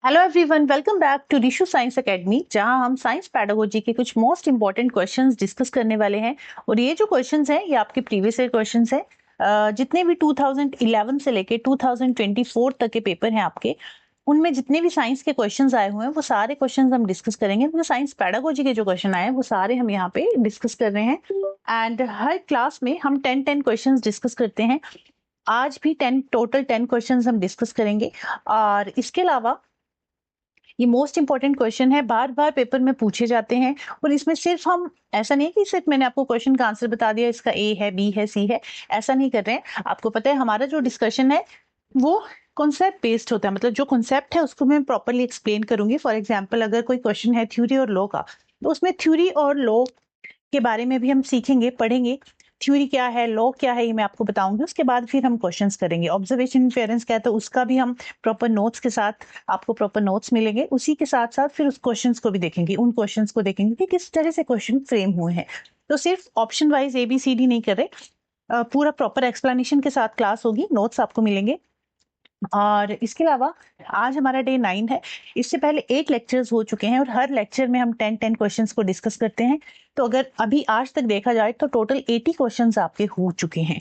Hello everyone, welcome back to Rishu science academy, जहां हम science pedagogy के कुछ मोस्ट इंपॉर्टेंट क्वेश्चंस डिस्कस करने वाले हैं। और ये जो क्वेश्चंस हैं ये आपके प्रीवियस ईयर क्वेश्चंस हैं। जितने भी 2011 से लेके 2024 तक के पेपर हैं आपके, उनमें जितने भी साइंस के क्वेश्चंस आए हुए हैं वो सारे क्वेश्चंस हम डिस्कस करेंगे। वो साइंस पैडागोजी के जो क्वेश्चन आए हैं वो सारे हम यहाँ पे डिस्कस कर रहे हैं। एंड हर क्लास में हम 10 क्वेश्चंस डिस्कस करते हैं। आज भी 10 क्वेश्चंस हम डिस्कस करेंगे। और इसके अलावा ये मोस्ट इंपॉर्टेंट क्वेश्चन है, बार बार पेपर में पूछे जाते हैं। और इसमें सिर्फ हम ऐसा नहीं है कि सिर्फ मैंने आपको क्वेश्चन का आंसर बता दिया, इसका ए है, बी है, सी है, ऐसा नहीं कर रहे हैं। आपको पता है हमारा जो डिस्कशन है वो कॉन्सेप्ट बेस्ड होता है, मतलब जो कॉन्सेप्ट है उसको मैं प्रॉपरली एक्सप्लेन करूंगी। फॉर एग्जाम्पल, अगर कोई क्वेश्चन है थ्योरी और लॉ का, तो उसमें थ्योरी और लॉ के बारे में भी हम सीखेंगे, पढ़ेंगे। थ्योरी क्या है, लॉ क्या है, ये मैं आपको बताऊंगी। उसके बाद फिर हम क्वेश्चंस करेंगे। ऑब्जर्वेशन इन्फेरेंस क्या है, तो उसका भी हम प्रॉपर नोट्स के साथ, आपको प्रॉपर नोट्स मिलेंगे। उसी के साथ साथ फिर उस क्वेश्चंस को भी देखेंगे, उन क्वेश्चंस को देखेंगे कि किस तरह से क्वेश्चन फ्रेम हुए हैं। तो सिर्फ ऑप्शन वाइज ABCD नहीं कर रहे, पूरा प्रॉपर एक्सप्लेनेशन के साथ क्लास होगी, नोट्स आपको मिलेंगे। और इसके अलावा आज हमारा डे 9 है। इससे पहले 8 लेक्चर्स हो चुके हैं और हर लेक्चर में हम 10 क्वेश्चंस को डिस्कस करते हैं। तो अगर अभी आज तक देखा जाए तो टोटल 80 क्वेश्चंस आपके हो चुके हैं।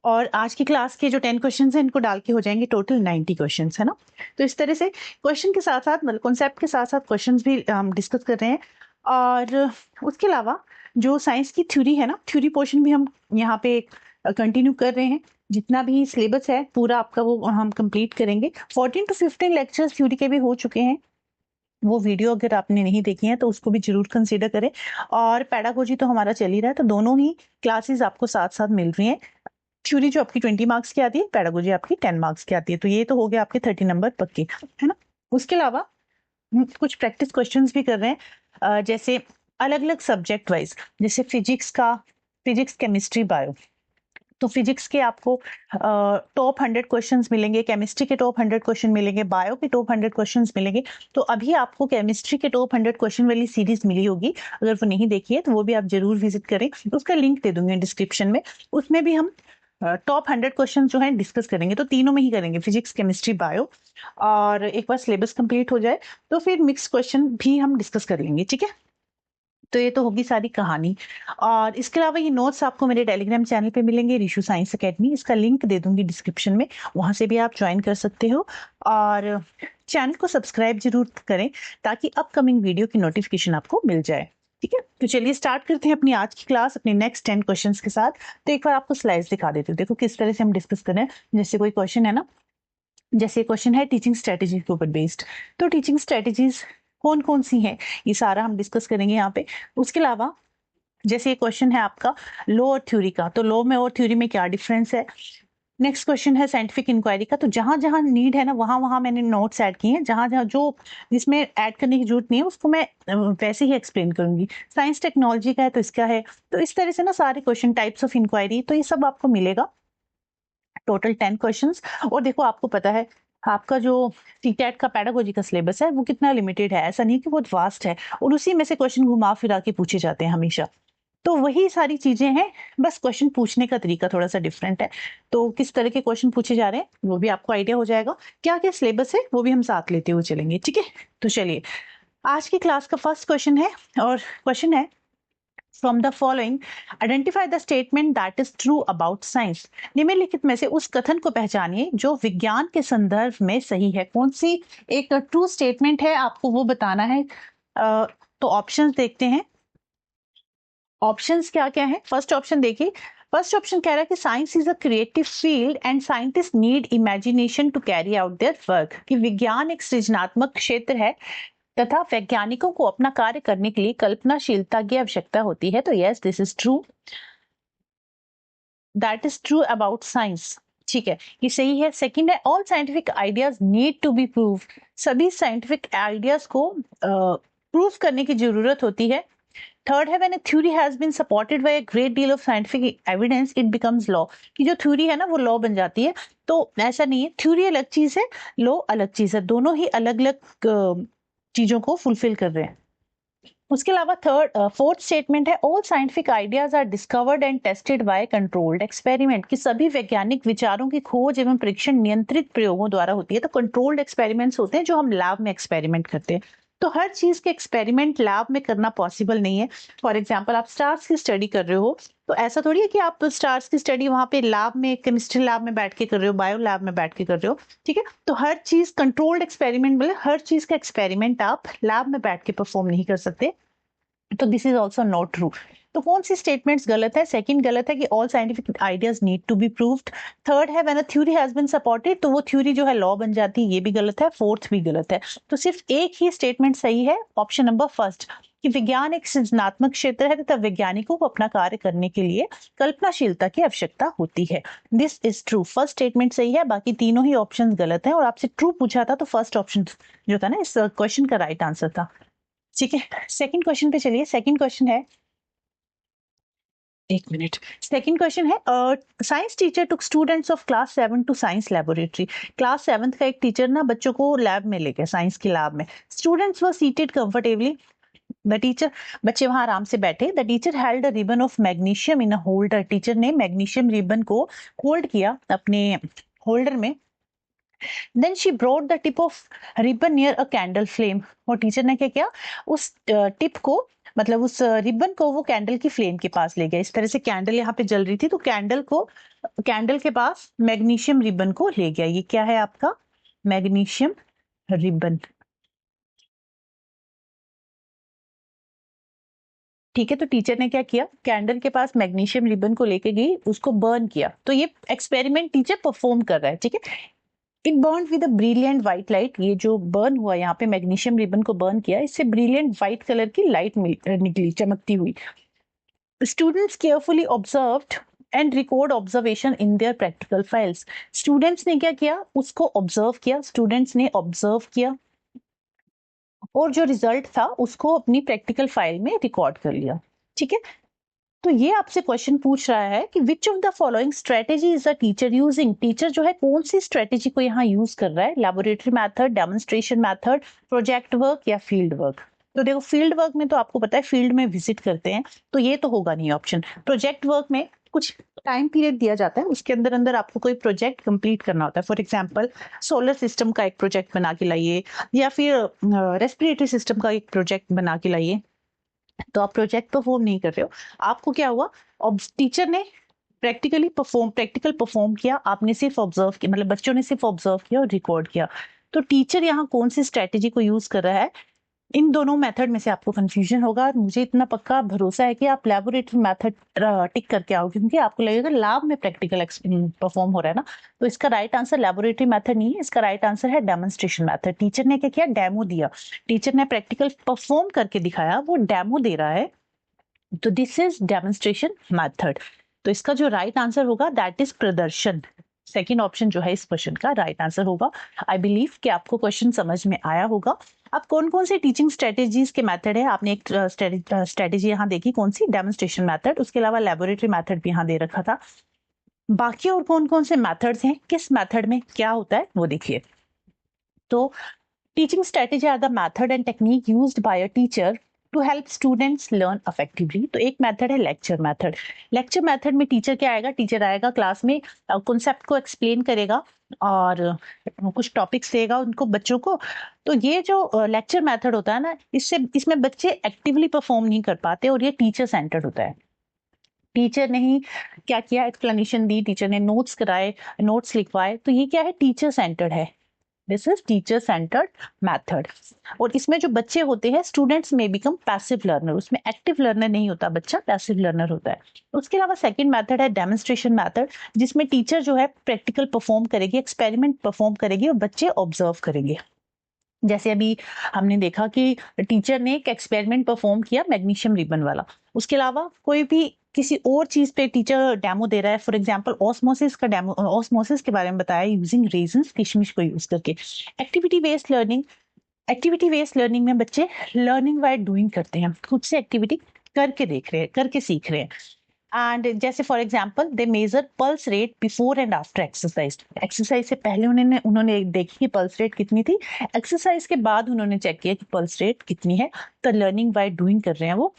और आज की क्लास के जो 10 क्वेश्चंस हैं इनको डाल के हो जाएंगे टोटल 90 क्वेश्चंस, है ना। तो इस तरह से क्वेश्चन के साथ साथ, मतलब कॉन्सेप्ट के साथ साथ क्वेश्चंस भी हम डिस्कस कर रहे हैं। और उसके अलावा जो साइंस की थ्योरी है ना, थ्योरी पोर्शन भी हम यहाँ पे कंटिन्यू कर रहे हैं। जितना भी सिलेबस है पूरा आपका वो हम कंप्लीट करेंगे। 14 to 15 लेक्चर्स थ्योरी के भी हो चुके हैं। वो वीडियो अगर आपने नहीं देखी है तो उसको भी जरूर कंसीडर करें। और पैडागोजी तो हमारा चल ही रहा है, तो दोनों ही क्लासेस आपको साथ साथ मिल रही हैं। थ्योरी जो आपकी 20 मार्क्स की आती है, पैडागोजी आपकी 10 मार्क्स की आती है। तो ये तो हो गया आपके 30 नंबर पक्के, है ना। उसके अलावा कुछ प्रैक्टिस क्वेश्चंस भी कर रहे हैं, जैसे अलग अलग सब्जेक्ट वाइज, जैसे फिजिक्स, केमिस्ट्री, बायो। तो फिजिक्स के आपको टॉप 100 क्वेश्चंस मिलेंगे, केमिस्ट्री के टॉप 100 क्वेश्चन मिलेंगे, बायो के टॉप 100 क्वेश्चंस मिलेंगे। तो अभी आपको केमिस्ट्री के टॉप 100 क्वेश्चन वाली सीरीज मिली होगी, अगर वो नहीं देखी है तो वो भी आप जरूर विजिट करें। उसका लिंक दे दूंगी डिस्क्रिप्शन में। उसमें भी हम टॉप 100 क्वेश्चन जो है डिस्कस करेंगे। तो तीनों में ही करेंगे, फिजिक्स, केमिस्ट्री, बायो। और एक बार सिलेबस कंप्लीट हो जाए तो फिर मिक्स क्वेश्चन भी हम डिस्कस कर लेंगे, ठीक है। तो ये तो होगी सारी कहानी। और इसके अलावा ये नोट्स आपको मेरे टेलीग्राम चैनल पे मिलेंगे, रिशु साइंस एकेडमी। इसका लिंक दे दूंगी डिस्क्रिप्शन में, वहां से भी आप ज्वाइन कर सकते हो। और चैनल को सब्सक्राइब जरूर करें ताकि अपकमिंग वीडियो की नोटिफिकेशन आपको मिल जाए, ठीक है। तो चलिए स्टार्ट करते हैं अपनी आज की क्लास, अपने नेक्स्ट 10 क्वेश्चंस के साथ। तो एक बार आपको स्लाइड्स दिखा देती हूँ, देखो किस तरह से हम डिस्कस कर रहे हैं। जैसे कोई क्वेश्चन है ना, जैसे क्वेश्चन है टीचिंग स्ट्रेटेजी के ऊपर बेस्ड, तो टीचिंग स्ट्रेटेजीज कौन कौन सी हैं ये सारा हम डिस्कस करेंगे यहाँ पे। उसके अलावा जैसे ये क्वेश्चन है आपका लॉ और थ्योरी का, तो लॉ में और थ्योरी में क्या डिफरेंस है। नेक्स्ट क्वेश्चन है साइंटिफिक इंक्वायरी का, तो जहां जहां नीड है ना वहां वहां मैंने नोट्स ऐड किए हैं। जहां जहां जो जिसमें ऐड करने की जरूरत नहीं है उसको मैं वैसे ही एक्सप्लेन करूंगी। साइंस टेक्नोलॉजी का है तो इसका है। तो इस तरह से ना सारे क्वेश्चन, टाइप्स ऑफ इंक्वायरी, तो ये सब आपको मिलेगा, टोटल 10 क्वेश्चंस। और देखो आपको पता है आपका जो सीटेट का पैडागोजी का सिलेबस है वो कितना लिमिटेड है, ऐसा नहीं कि बहुत वास्ट है। और उसी में से क्वेश्चन घुमा फिरा के पूछे जाते हैं हमेशा। तो वही सारी चीजें हैं, बस क्वेश्चन पूछने का तरीका थोड़ा सा डिफरेंट है। तो किस तरह के क्वेश्चन पूछे जा रहे हैं वो भी आपको आइडिया हो जाएगा। क्या क्या सिलेबस है वो भी हम साथ लेते हुए चलेंगे, ठीक है। तो चलिए, आज की क्लास का फर्स्ट क्वेश्चन है, और क्वेश्चन है from the following identify the statement that is true about science. निम्नलिखित में से उस कथन को पहचानिए जो विज्ञान के संदर्भ में सही है। कौन सी एक ट्रू स्टेटमेंट है आपको वो बताना है। तो ऑप्शंस देखते हैं, ऑप्शंस क्या क्या है। फर्स्ट ऑप्शन देखिए, फर्स्ट ऑप्शन कह रहा है कि science is a creative field and scientist need imagination to carry out their work. कि विज्ञान एक सृजनात्मक क्षेत्र है तथा वैज्ञानिकों को अपना कार्य करने के लिए कल्पनाशीलता की आवश्यकता होती है। तो yes, this is true, that is true about science, ठीक है, ये सही है। सेकंड है all scientific ideas need to be prove. सभी साइंटिफिक आइडियाज को प्रूव करने की जरूरत होती है। थर्ड है when a theory has been supported by a great deal of scientific evidence it becomes law. कि जो थ्योरी है ना वो लॉ बन जाती है। तो ऐसा नहीं है, थ्योरी अलग चीज है, लॉ अलग चीज है, दोनों ही अलग अलग चीजों को फुलफिल कर रहे हैं। उसके अलावा फोर्थ स्टेटमेंट है all scientific ideas are discovered and tested by controlled experiment, कि सभी वैज्ञानिक विचारों की खोज एवं परीक्षण नियंत्रित प्रयोगों द्वारा होती है। तो कंट्रोल्ड एक्सपेरिमेंट्स होते हैं जो हम लैब में एक्सपेरिमेंट करते हैं। तो हर चीज के एक्सपेरिमेंट लैब में करना पॉसिबल नहीं है। फॉर एग्जाम्पल आप स्टार्स की स्टडी कर रहे हो, तो ऐसा थोड़ी है कि आप स्टार्स की स्टडी वहां पे लैब में, केमिस्ट्री लैब में बैठ के कर रहे हो, बायो लैब में बैठ के कर रहे हो, ठीक है। तो हर चीज कंट्रोल्ड एक्सपेरिमेंट, मतलब हर चीज का एक्सपेरिमेंट आप लैब में बैठ के परफॉर्म नहीं कर सकते। तो this is also not true. तो कौन सी स्टेटमेंट्स गलत है? सेकंड गलत है कि all scientific ideas need to be proved. Third है when a theory has been supported, तो वो थ्योरी जो है लॉ बन जाती है, ये भी गलत है। फोर्थ भी गलत है। तो सिर्फ एक ही स्टेटमेंट सही है, ऑप्शन नंबर फर्स्ट, कि विज्ञान एक सृजनात्मक क्षेत्र है तथा वैज्ञानिकों को अपना कार्य करने के लिए कल्पनाशीलता की आवश्यकता होती है। This is true, first statement सही है, बाकी तीनों ही ऑप्शन गलत है। और आपसे ट्रू पूछा था तो फर्स्ट ऑप्शन जो था ना इस क्वेश्चन का राइट आंसर था। ठीक है, सेकंड क्वेश्चन पे चलिए। सेकंड क्वेश्चन है, एक मिनट। सेकंड क्वेश्चन है, science teacher took students of class 7 to science laboratory. Class 7th का एक टीचर ना बच्चों को लैब में ले गया, साइंस की लैब में। Students were seated comfortably, the teacher, बच्चे वहां आराम से बैठे। The teacher held a ribbon of magnesium in a holder, teacher ने मैग्नीशियम रिबन को होल्ड किया अपने होल्डर में। Then she brought the tip of ribbon near a candle flame, और टीचर ने क्या किया, उस टिप को, मतलब उस रिबन को वो कैंडल की फ्लेम के पास ले गया। इस तरह से कैंडल यहाँ पे जल रही थी, तो कैंडल को, कैंडल के पास मैग्नीशियम रिबन को ले गया। ये क्या है आपका? Magnesium ribbon. ठीक है, तो टीचर ने क्या किया, कैंडल के पास मैग्नीशियम रिबन को लेके गई, उसको बर्न किया। तो ये एक्सपेरिमेंट टीचर परफॉर्म कर रहा है, ठीक है। It burn with a brilliant white light, ये जो बर्न हुआ यहाँ पे मैग्नीशियम रिबन को बर्न किया, इससे ब्रिलियंट व्हाइट कलर की लाइट निकली, चमकती हुई। Students carefully observed and record observation in their practical files. Students ने क्या किया, उसको ऑब्जर्व किया, स्टूडेंट्स ने ऑब्जर्व किया और जो रिजल्ट था उसको अपनी प्रैक्टिकल फाइल में रिकॉर्ड कर लिया, ठीक है। तो ये आपसे क्वेश्चन पूछ रहा है कि विच of the following strategy is the teacher using, teacher जो है कौन सी स्ट्रेटेजी को यहाँ यूज कर रहा है? Laboratory method, demonstration method, project work या फील्ड वर्क? तो देखो, फील्ड वर्क में तो आपको पता है फील्ड में विजिट करते हैं, तो ये तो होगा नहीं ऑप्शन। प्रोजेक्ट वर्क में कुछ टाइम पीरियड दिया जाता है, उसके अंदर अंदर आपको कोई प्रोजेक्ट कंप्लीट करना होता है। फॉर एग्जांपल सोलर सिस्टम का एक प्रोजेक्ट बना के लाइए, या फिर रेस्पिरेटरी सिस्टम का एक प्रोजेक्ट बना के लाइए। तो आप प्रोजेक्ट परफॉर्म नहीं कर रहे हो, आपको क्या हुआ, टीचर ने प्रैक्टिकल परफॉर्म किया, आपने सिर्फ ऑब्जर्व किया, मतलब बच्चों ने सिर्फ ऑब्जर्व किया और रिकॉर्ड किया। तो टीचर यहाँ कौन सी स्ट्रेटेजी को यूज कर रहा है? इन दोनों मेथड में से आपको कंफ्यूजन होगा, और मुझे इतना पक्का भरोसा है कि आप लैबोरेटरी मेथड टिक करके आओगे, क्योंकि आपको लगेगा लैब में प्रैक्टिकल परफॉर्म हो रहा है ना। तो इसका राइट आंसर लैबोरेटरी मेथड नहीं है, इसका राइट आंसर है डेमोन्स्ट्रेशन मेथड। टीचर ने क्या किया, डेमो दिया, टीचर ने प्रैक्टिकल परफॉर्म करके दिखाया, वो डेमो दे रहा है। तो दिस इज डेमोन्स्ट्रेशन मेथड। तो इसका जो राइट आंसर होगा दैट इज प्रदर्शन। सेकेंड ऑप्शन जो है इस क्वेश्चन का राइट आंसर होगा। आई बिलीव कि आपको क्वेश्चन समझ में आया होगा। अब कौन कौन से टीचिंग स्ट्रेटेजीज के मेथड है, आपने एक स्ट्रेटेजी यहाँ देखी, कौन सी? Demonstration method. उसके अलावा लेबोरेटरी मेथड भी यहाँ दे रखा था। बाकी और कौन कौन से मेथड्स हैं, किस मेथड में क्या होता है वो देखिए। तो teaching strategy are the method and technique used by a teacher to help students learn effectively. तो एक मेथड है लेक्चर मेथड। लेक्चर मेथड में टीचर क्या आएगा, टीचर आएगा क्लास में, कॉन्सेप्ट को एक्सप्लेन करेगा और कुछ टॉपिक्स देगा उनको, बच्चों को। तो ये जो लेक्चर मेथड होता है ना, इसमें बच्चे एक्टिवली परफॉर्म नहीं कर पाते, और ये टीचर सेंटर्ड होता है। टीचर ने ही क्या किया, एक्सप्लेनेशन दी, टीचर ने नोट्स कराए, नोट्स लिखवाए, तो ये क्या है, टीचर सेंटर्ड है। This is teacher centred method. और इसमें जो बच्चे होते हैं, स्टूडेंट्स में बिकम पैसिव लर्नर, उसमें एक्टिव लर्नर नहीं होता, बच्चा पैसिव लर्नर होता है। उसके अलावा सेकंड मेथड है डेमोन्स्ट्रेशन मेथड, जिसमें टीचर जो है प्रैक्टिकल परफॉर्म करेगी, एक्सपेरिमेंट परफॉर्म करेगी और बच्चे ऑब्जर्व करेंगे। जैसे अभी हमने देखा कि टीचर ने एक एक्सपेरिमेंट परफॉर्म किया मैग्नीशियम रिबन वाला। उसके अलावा कोई भी किसी और चीज पे टीचर डेमो दे रहा है, फॉर एग्जांपल ऑस्मोसिस का डेमो, ऑस्मोसिस के बारे में बताया यूजिंग रेजन्स, किशमिश को यूज करके। Activity based learning, activity based learning में बच्चे लर्निंग बाय डूइंग करते हैं, खुद से एक्टिविटी करके देख रहे हैं, करके सीख रहे हैं। एंड जैसे for example they measure pulse rate before and after exercise. Exercise से पहले उन्होंने देखी कि पल्स रेट कितनी थी, एक्सरसाइज के बाद उन्होंने चेक किया कि पल्स रेट कितनी है। तो लर्निंग बाय डूइंग कर रहे हैं वो।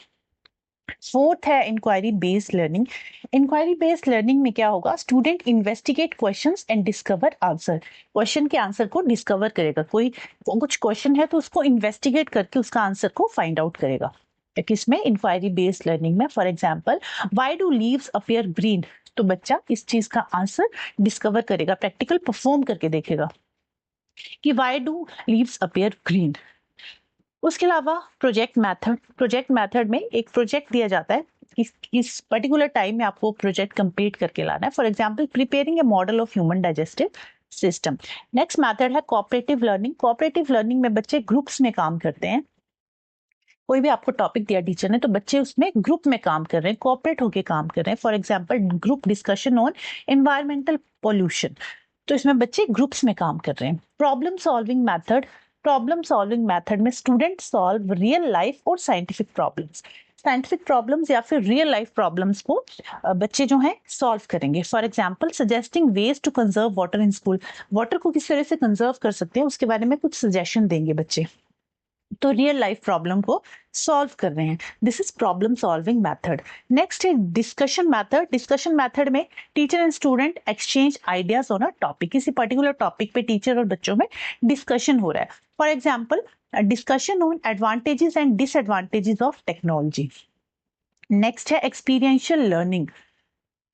फोर्थ है inquiry based learning. Inquiry based learning में क्या होगा, student investigate questions and discover answer. Question के आंसर को डिस्कवर करेगा, कोई कुछ क्वेश्चन है तो उसको इन्वेस्टिगेट करके उसका आंसर को फाइंड आउट करेगा। किसमें, इंक्वायरी बेस्ड लर्निंग में। For example why do leaves appear green, तो बच्चा इस चीज का आंसर डिस्कवर करेगा, प्रैक्टिकल परफॉर्म करके देखेगा कि why do leaves appear green. उसके अलावा प्रोजेक्ट मेथड में एक प्रोजेक्ट दिया जाता है, इस पर्टिकुलर टाइम में आपको प्रोजेक्ट कंप्लीट करके लाना है। For example preparing A model of human digestive system. Next method है कोऑपरेटिव लर्निंग। कोऑपरेटिव लर्निंग में बच्चे ग्रुप्स में काम करते हैं। कोई भी आपको टॉपिक दिया टीचर ने तो बच्चे उसमें ग्रुप में काम कर रहे हैं, कोऑपरेट होकर काम कर रहे हैं। For example group discussion on environmental pollution, तो इसमें बच्चे ग्रुप्स में काम कर रहे हैं। प्रॉब्लम सॉल्विंग मेथड में स्टूडेंट सॉल्व रियल लाइफ और साइंटिफिक प्रॉब्लम्स या फिर रियल लाइफ प्रॉब्लम्स को बच्चे जो हैं सॉल्व करेंगे। For example suggesting ways to conserve water in school, water को किस तरह से कंजर्व कर सकते हैं उसके बारे में कुछ सजेशन देंगे बच्चे, तो रियल लाइफ प्रॉब्लम को सॉल्व कर रहे हैं। This is problem solving method. Next है डिस्कशन मेथड। डिस्कशन मेथड में teacher and student exchange ideas on a topic, किसी पर्टिकुलर टॉपिक पे टीचर और बच्चों में डिस्कशन हो रहा है। For example discussion on advantages and disadvantages of technology. Next है experiential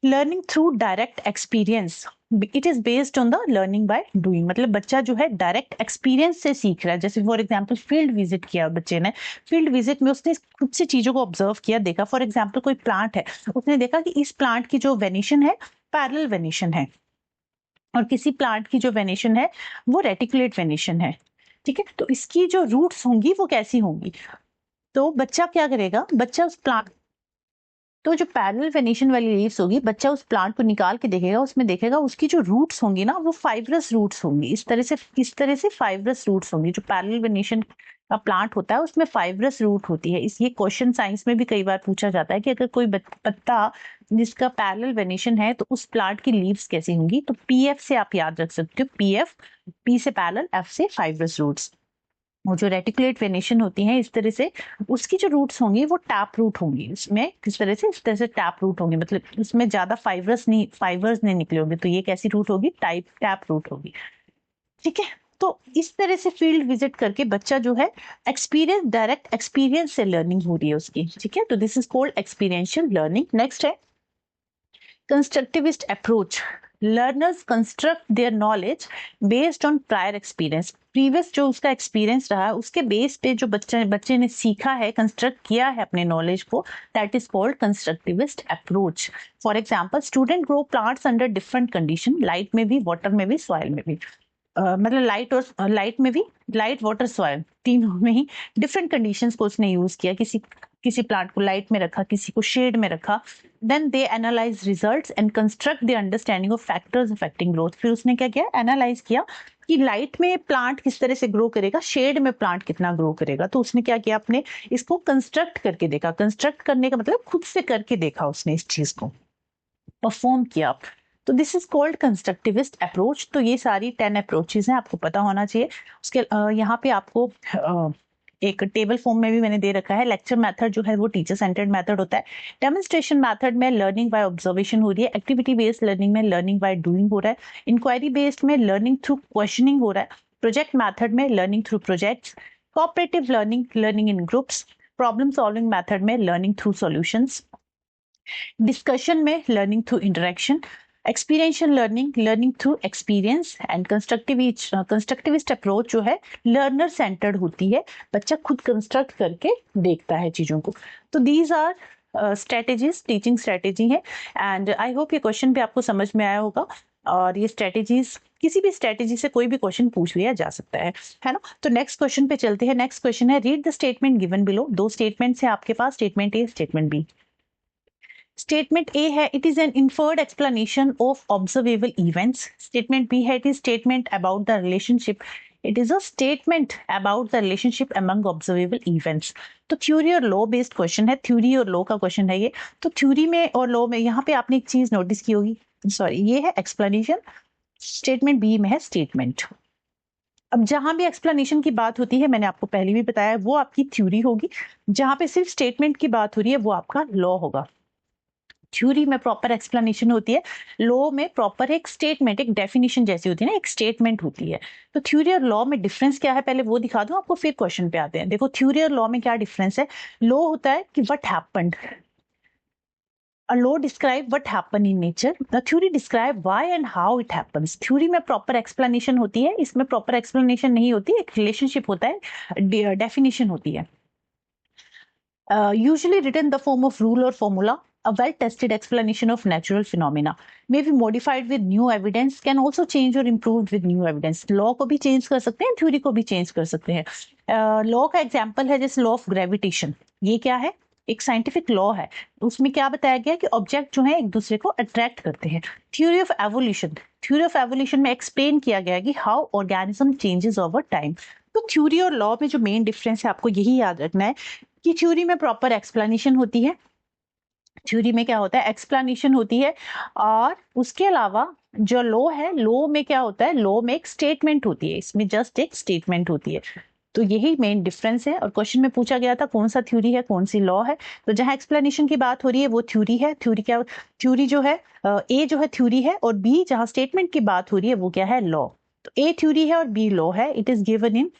learning through direct experience. It is based on the learning by doing, मतलब बच्चा जो है डायरेक्ट एक्सपीरियंस से सीख रहा है। जैसे फॉर एग्जांपल फील्ड विजिट किया बच्चे ने, फील्ड विजिट में उसने खुद से चीजों को ऑब्जर्व किया, देखा। फॉर एग्जांपल कोई प्लांट है, उसने देखा कि इस प्लांट की जो वेनिशन है पैरेलल वेनिशन है और किसी प्लांट की जो वेनिशन है वो रेटिकुलेट वेनिशन है, ठीक है। तो इसकी जो रूट्स होंगी वो कैसी होंगी, तो बच्चा क्या करेगा, बच्चा उस प्लांट, तो जो पैरेलल वेनेशन वाली लीव्स होगी, बच्चा उस प्लांट को निकाल के देखेगा, उसमें देखेगा उसकी जो रूट्स होंगी ना वो फाइब्रस रूट्स होंगी। इस तरह से फाइब्रस रूट्स होंगी। जो पैरेलल वेनेशन का प्लांट होता है उसमें फाइब्रस रूट होती है। ये क्वेश्चन साइंस में भी कई बार पूछा जाता है कि अगर कोई पत्ता जिसका पैरेलल वेनेशन है तो उस प्लांट की लीव्स कैसी होंगी। तो पीएफ से आप याद रख सकते हो, पीएफ, पी से पैरेलल, एफ से फाइब्रस रूट्स। वो जो रेटिकुलेट वेनेशन होती है इस तरह से, उसकी जो रूट्स होंगी वो टैप रूट होंगी। इसमें किस तरह से, इस तरह से टैप रूट होंगी, मतलब इसमें ज्यादा फाइबर्स नहीं निकले होंगे, तो ये कैसी रूट होगी, टैप रूट होगी, ठीक है। तो इस तरह से फील्ड विजिट करके बच्चा जो है डायरेक्ट एक्सपीरियंस से लर्निंग हो रही है उसकी, ठीक है। तो this is called experiential learning. Next है constructivist approach. Learners construct their knowledge based on prior experience. Previous जो उसका एक्सपीरियंस रहा है उसके बेस पे जो बच्चे ने सीखा है, कंस्ट्रक्ट किया है अपने नॉलेज को, that is called constructivist approach. For example student grow plants under different condition, light में भी, वाटर में भी, सॉइल में भी। मतलब लाइट वाटर सॉइल तीनों में ही डिफरेंट कंडीशंस को उसने यूज किया। किसी प्लांट को लाइट में रखा, किसी को शेड में रखा। Then they analyze results and construct the understanding of factors affecting growth. फिर उसने क्या किया, एनालाइज किया कि लाइट में प्लांट किस तरह से ग्रो करेगा, शेड में प्लांट कितना ग्रो करेगा। तो उसने क्या किया, अपने इसको कंस्ट्रक्ट करके देखा। कंस्ट्रक्ट करने का मतलब खुद से करके देखा उसने, इस चीज को परफॉर्म किया। तो this is called constructivist approach. तो ये सारी 10 अप्रोचेज हैं, आपको पता होना चाहिए। उसके यहाँ पे आपको एक टेबल फॉर्म में भी मैंने दे रखा है। लेक्चर मेथड जो है वो टीचर सेंटर्ड मेथड होता है। डेमोन्स्ट्रेशन मेथड में लर्निंग बाय ऑब्जर्वेशन हो रही है। एक्टिविटी बेस्ड लर्निंग में लर्निंग बाय डूइंग हो रहा है। इंक्वायरी बेस्ड में लर्निंग थ्रू क्वेश्चनिंग हो रहा है। प्रोजेक्ट मेथड में learning through projects. Cooperative learning in groups. Problem solving method में लर्निंग थ्रू सॉल्यूशंस। डिस्कशन में learning through interaction. Experiential learning through experience. And constructivist approach जो है learner centred होती है, बच्चा खुद कंस्ट्रक्ट करके देखता है चीजों को। तो these are strategies, teaching strategy है। एंड आई होप ये क्वेश्चन भी आपको समझ में आया होगा। और ये स्ट्रेटेजीज, किसी भी स्ट्रेटेजी से कोई भी क्वेश्चन पूछ लिया जा सकता है ना। तो नेक्स्ट क्वेश्चन पे चलते हैं। नेक्स्ट क्वेश्चन है read the statement given below. दो स्टेटमेंट्स है आपके पास, statement A, statement B. Statement A है it is an inferred explanation of observable events. Statement B है it is statement about the relationship it is a statement about the relationship among observable events. तो theory और law based question है, theory और law का question है ये। तो theory में और लॉ में यहाँ पे आपने एक चीज नोटिस की होगी, सॉरी ये है एक्सप्लेनेशन, स्टेटमेंट बी में है स्टेटमेंट। अब जहां भी एक्सप्लेनेशन की बात होती है, मैंने आपको पहले भी बताया, वो आपकी थ्योरी होगी। जहां पे सिर्फ स्टेटमेंट की बात हो रही है वो आपका लॉ होगा। थ्योरी में प्रॉपर एक्सप्लेनेशन होती है, लॉ में प्रॉपर एक स्टेटमेंट, एक डेफिनेशन जैसी होती है ना, एक स्टेटमेंट होती है। तो थ्योरी और लॉ में डिफरेंस क्या है पहले वो दिखा दूं आपको, फिर क्वेश्चन पे आते हैं। देखो थ्योरी और लॉ में क्या डिफरेंस है। लॉ होता है कि what happened, a law describe what happen in nature, the theory describe why and how it happens। Theory में प्रॉपर एक्सप्लेनेशन होती है, इसमें प्रॉपर एक्सप्लेनेशन नहीं होती, एक रिलेशनशिप होता है, डेफिनेशन होती है। Usually written in the form of rule or formula, a well-tested explanation of natural phenomena may be modified with new evidence, can also change or improved with new evidence। Law को भी change कर सकते हैं, theory को भी change कर सकते हैं। लॉ का एग्जांपल है जैसे लॉ ऑफ ग्रेविटेशन, ये क्या है, एक साइंटिफिक लॉ है। उसमें क्या बताया गया कि ऑब्जेक्ट जो है एक दूसरे को अट्रैक्ट करते हैं। Theory of evolution, theory of evolution में एक्सप्लेन किया गया है कि how organism changes over time. तो थ्योरी और लॉ में जो मेन डिफरेंस है आपको यही याद रखना है कि थ्योरी में प्रॉपर एक्सप्लेनेशन होती है, थ्योरी में क्या होता है एक्सप्लेनेशन होती है, और उसके अलावा जो लॉ है, लॉ में क्या होता है, लॉ में एक स्टेटमेंट होती है, इसमें जस्ट एक स्टेटमेंट होती है। तो यही मेन डिफरेंस है। और क्वेश्चन में पूछा गया था कौन सा थ्योरी है कौन सी लॉ है, तो जहां एक्सप्लेनेशन की बात हो रही है वो थ्योरी है। थ्योरी क्या, थ्योरी जो है ए जो है थ्योरी है, और बी जहां स्टेटमेंट की बात हो रही है वो क्या है, लॉ। तो ए थ्योरी है और बी लॉ है। It is given in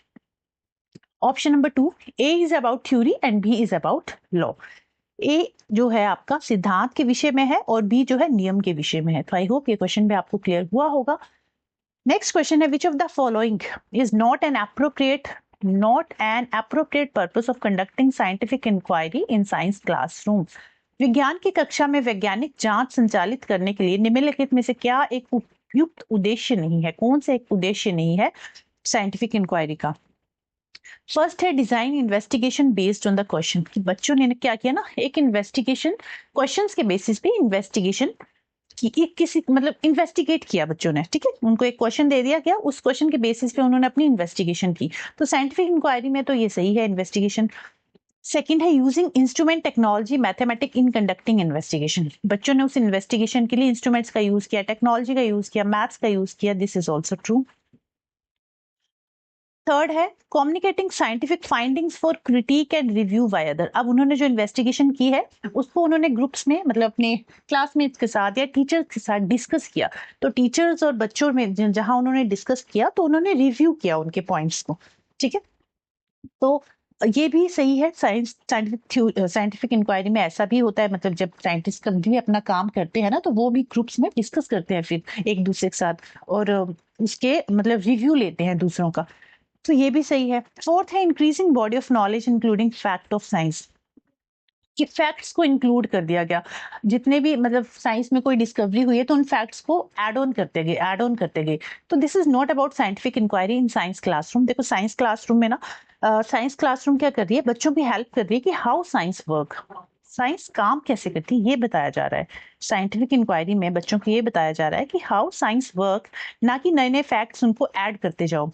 option number 2, A is about theory and B is about law. A जो है आपका सिद्धांत के विषय में है और बी जो है नियम के विषय में है। तो आई होप ये क्वेश्चन भी आपको क्लियर हुआ होगा। नेक्स्ट क्वेश्चन है, which of the following is not an appropriate purpose of conducting scientific inquiry in science classroom. विज्ञान की कक्षा में वैज्ञानिक जांच संचालित करने के लिए निम्नलिखित में से क्या एक उपयुक्त उद्देश्य नहीं है, कौन सा एक उद्देश्य नहीं है साइंटिफिक इंक्वायरी का। फर्स्ट है design investigation based on the question, कि बच्चों ने क्या किया ना, एक इन्वेस्टिगेशन क्वेश्चंस के बेसिस पे इन्वेस्टिगेशन की, एक किसी मतलब इन्वेस्टिगेट किया बच्चों ने, ठीक है, उनको एक क्वेश्चन दे दिया गया, उस क्वेश्चन के बेसिस पे उन्होंने अपनी इन्वेस्टिगेशन की। तो साइंटिफिक इंक्वायरी में तो ये सही है इन्वेस्टिगेशन। सेकंड है using instrument technology mathematic in conducting investigation, बच्चों ने उस इन्वेस्टिगेशन के लिए इंस्ट्रूमेंट्स का यूज किया, टेक्नोलॉजी का यूज किया, मैथ्स का यूज किया। This is also true. Third है communicating scientific findings for critic and review by other. अब उन्होंने जो इन्वेस्टिगेशन की है उसको उन्होंने ग्रुप्स में, मतलब अपने क्लासमेट्स के साथ या टीचर्स के साथ डिस्कस किया। तो टीचर्स और बच्चों में जहां उन्होंने डिस्कस किया तो उन्होंने रिव्यू किया उनके पॉइंट्स को, ठीक है। तो ये भी सही है। साइंटिफिक इंक्वायरी में ऐसा भी होता है, मतलब जब साइंटिस्ट कभी भी अपना काम करते हैं ना तो वो भी ग्रुप्स में डिस्कस करते हैं फिर एक दूसरे के साथ, और उसके मतलब रिव्यू लेते हैं दूसरों का। तो ये भी सही है। फोर्थ है increasing body of knowledge including fact of science, कि फैक्ट्स को इंक्लूड कर दिया गया। जितने भी मतलब साइंस में कोई डिस्कवरी हुई है तो उन फैक्ट्स को ऐड ऑन करते गए, ऐड ऑन करते गए। तो this is not about scientific inquiry in science classroom. देखो साइंस क्लासरूम में ना, साइंस क्लासरूम क्या कर रही है, बच्चों की हेल्प कर रही है कि हाउ साइंस वर्क, साइंस काम कैसे करती है ये बताया जा रहा है। साइंटिफिक इंक्वायरी में बच्चों को ये बताया जा रहा है कि हाउ साइंस वर्क, ना कि नए नए फैक्ट्स उनको ऐड करते जाओ।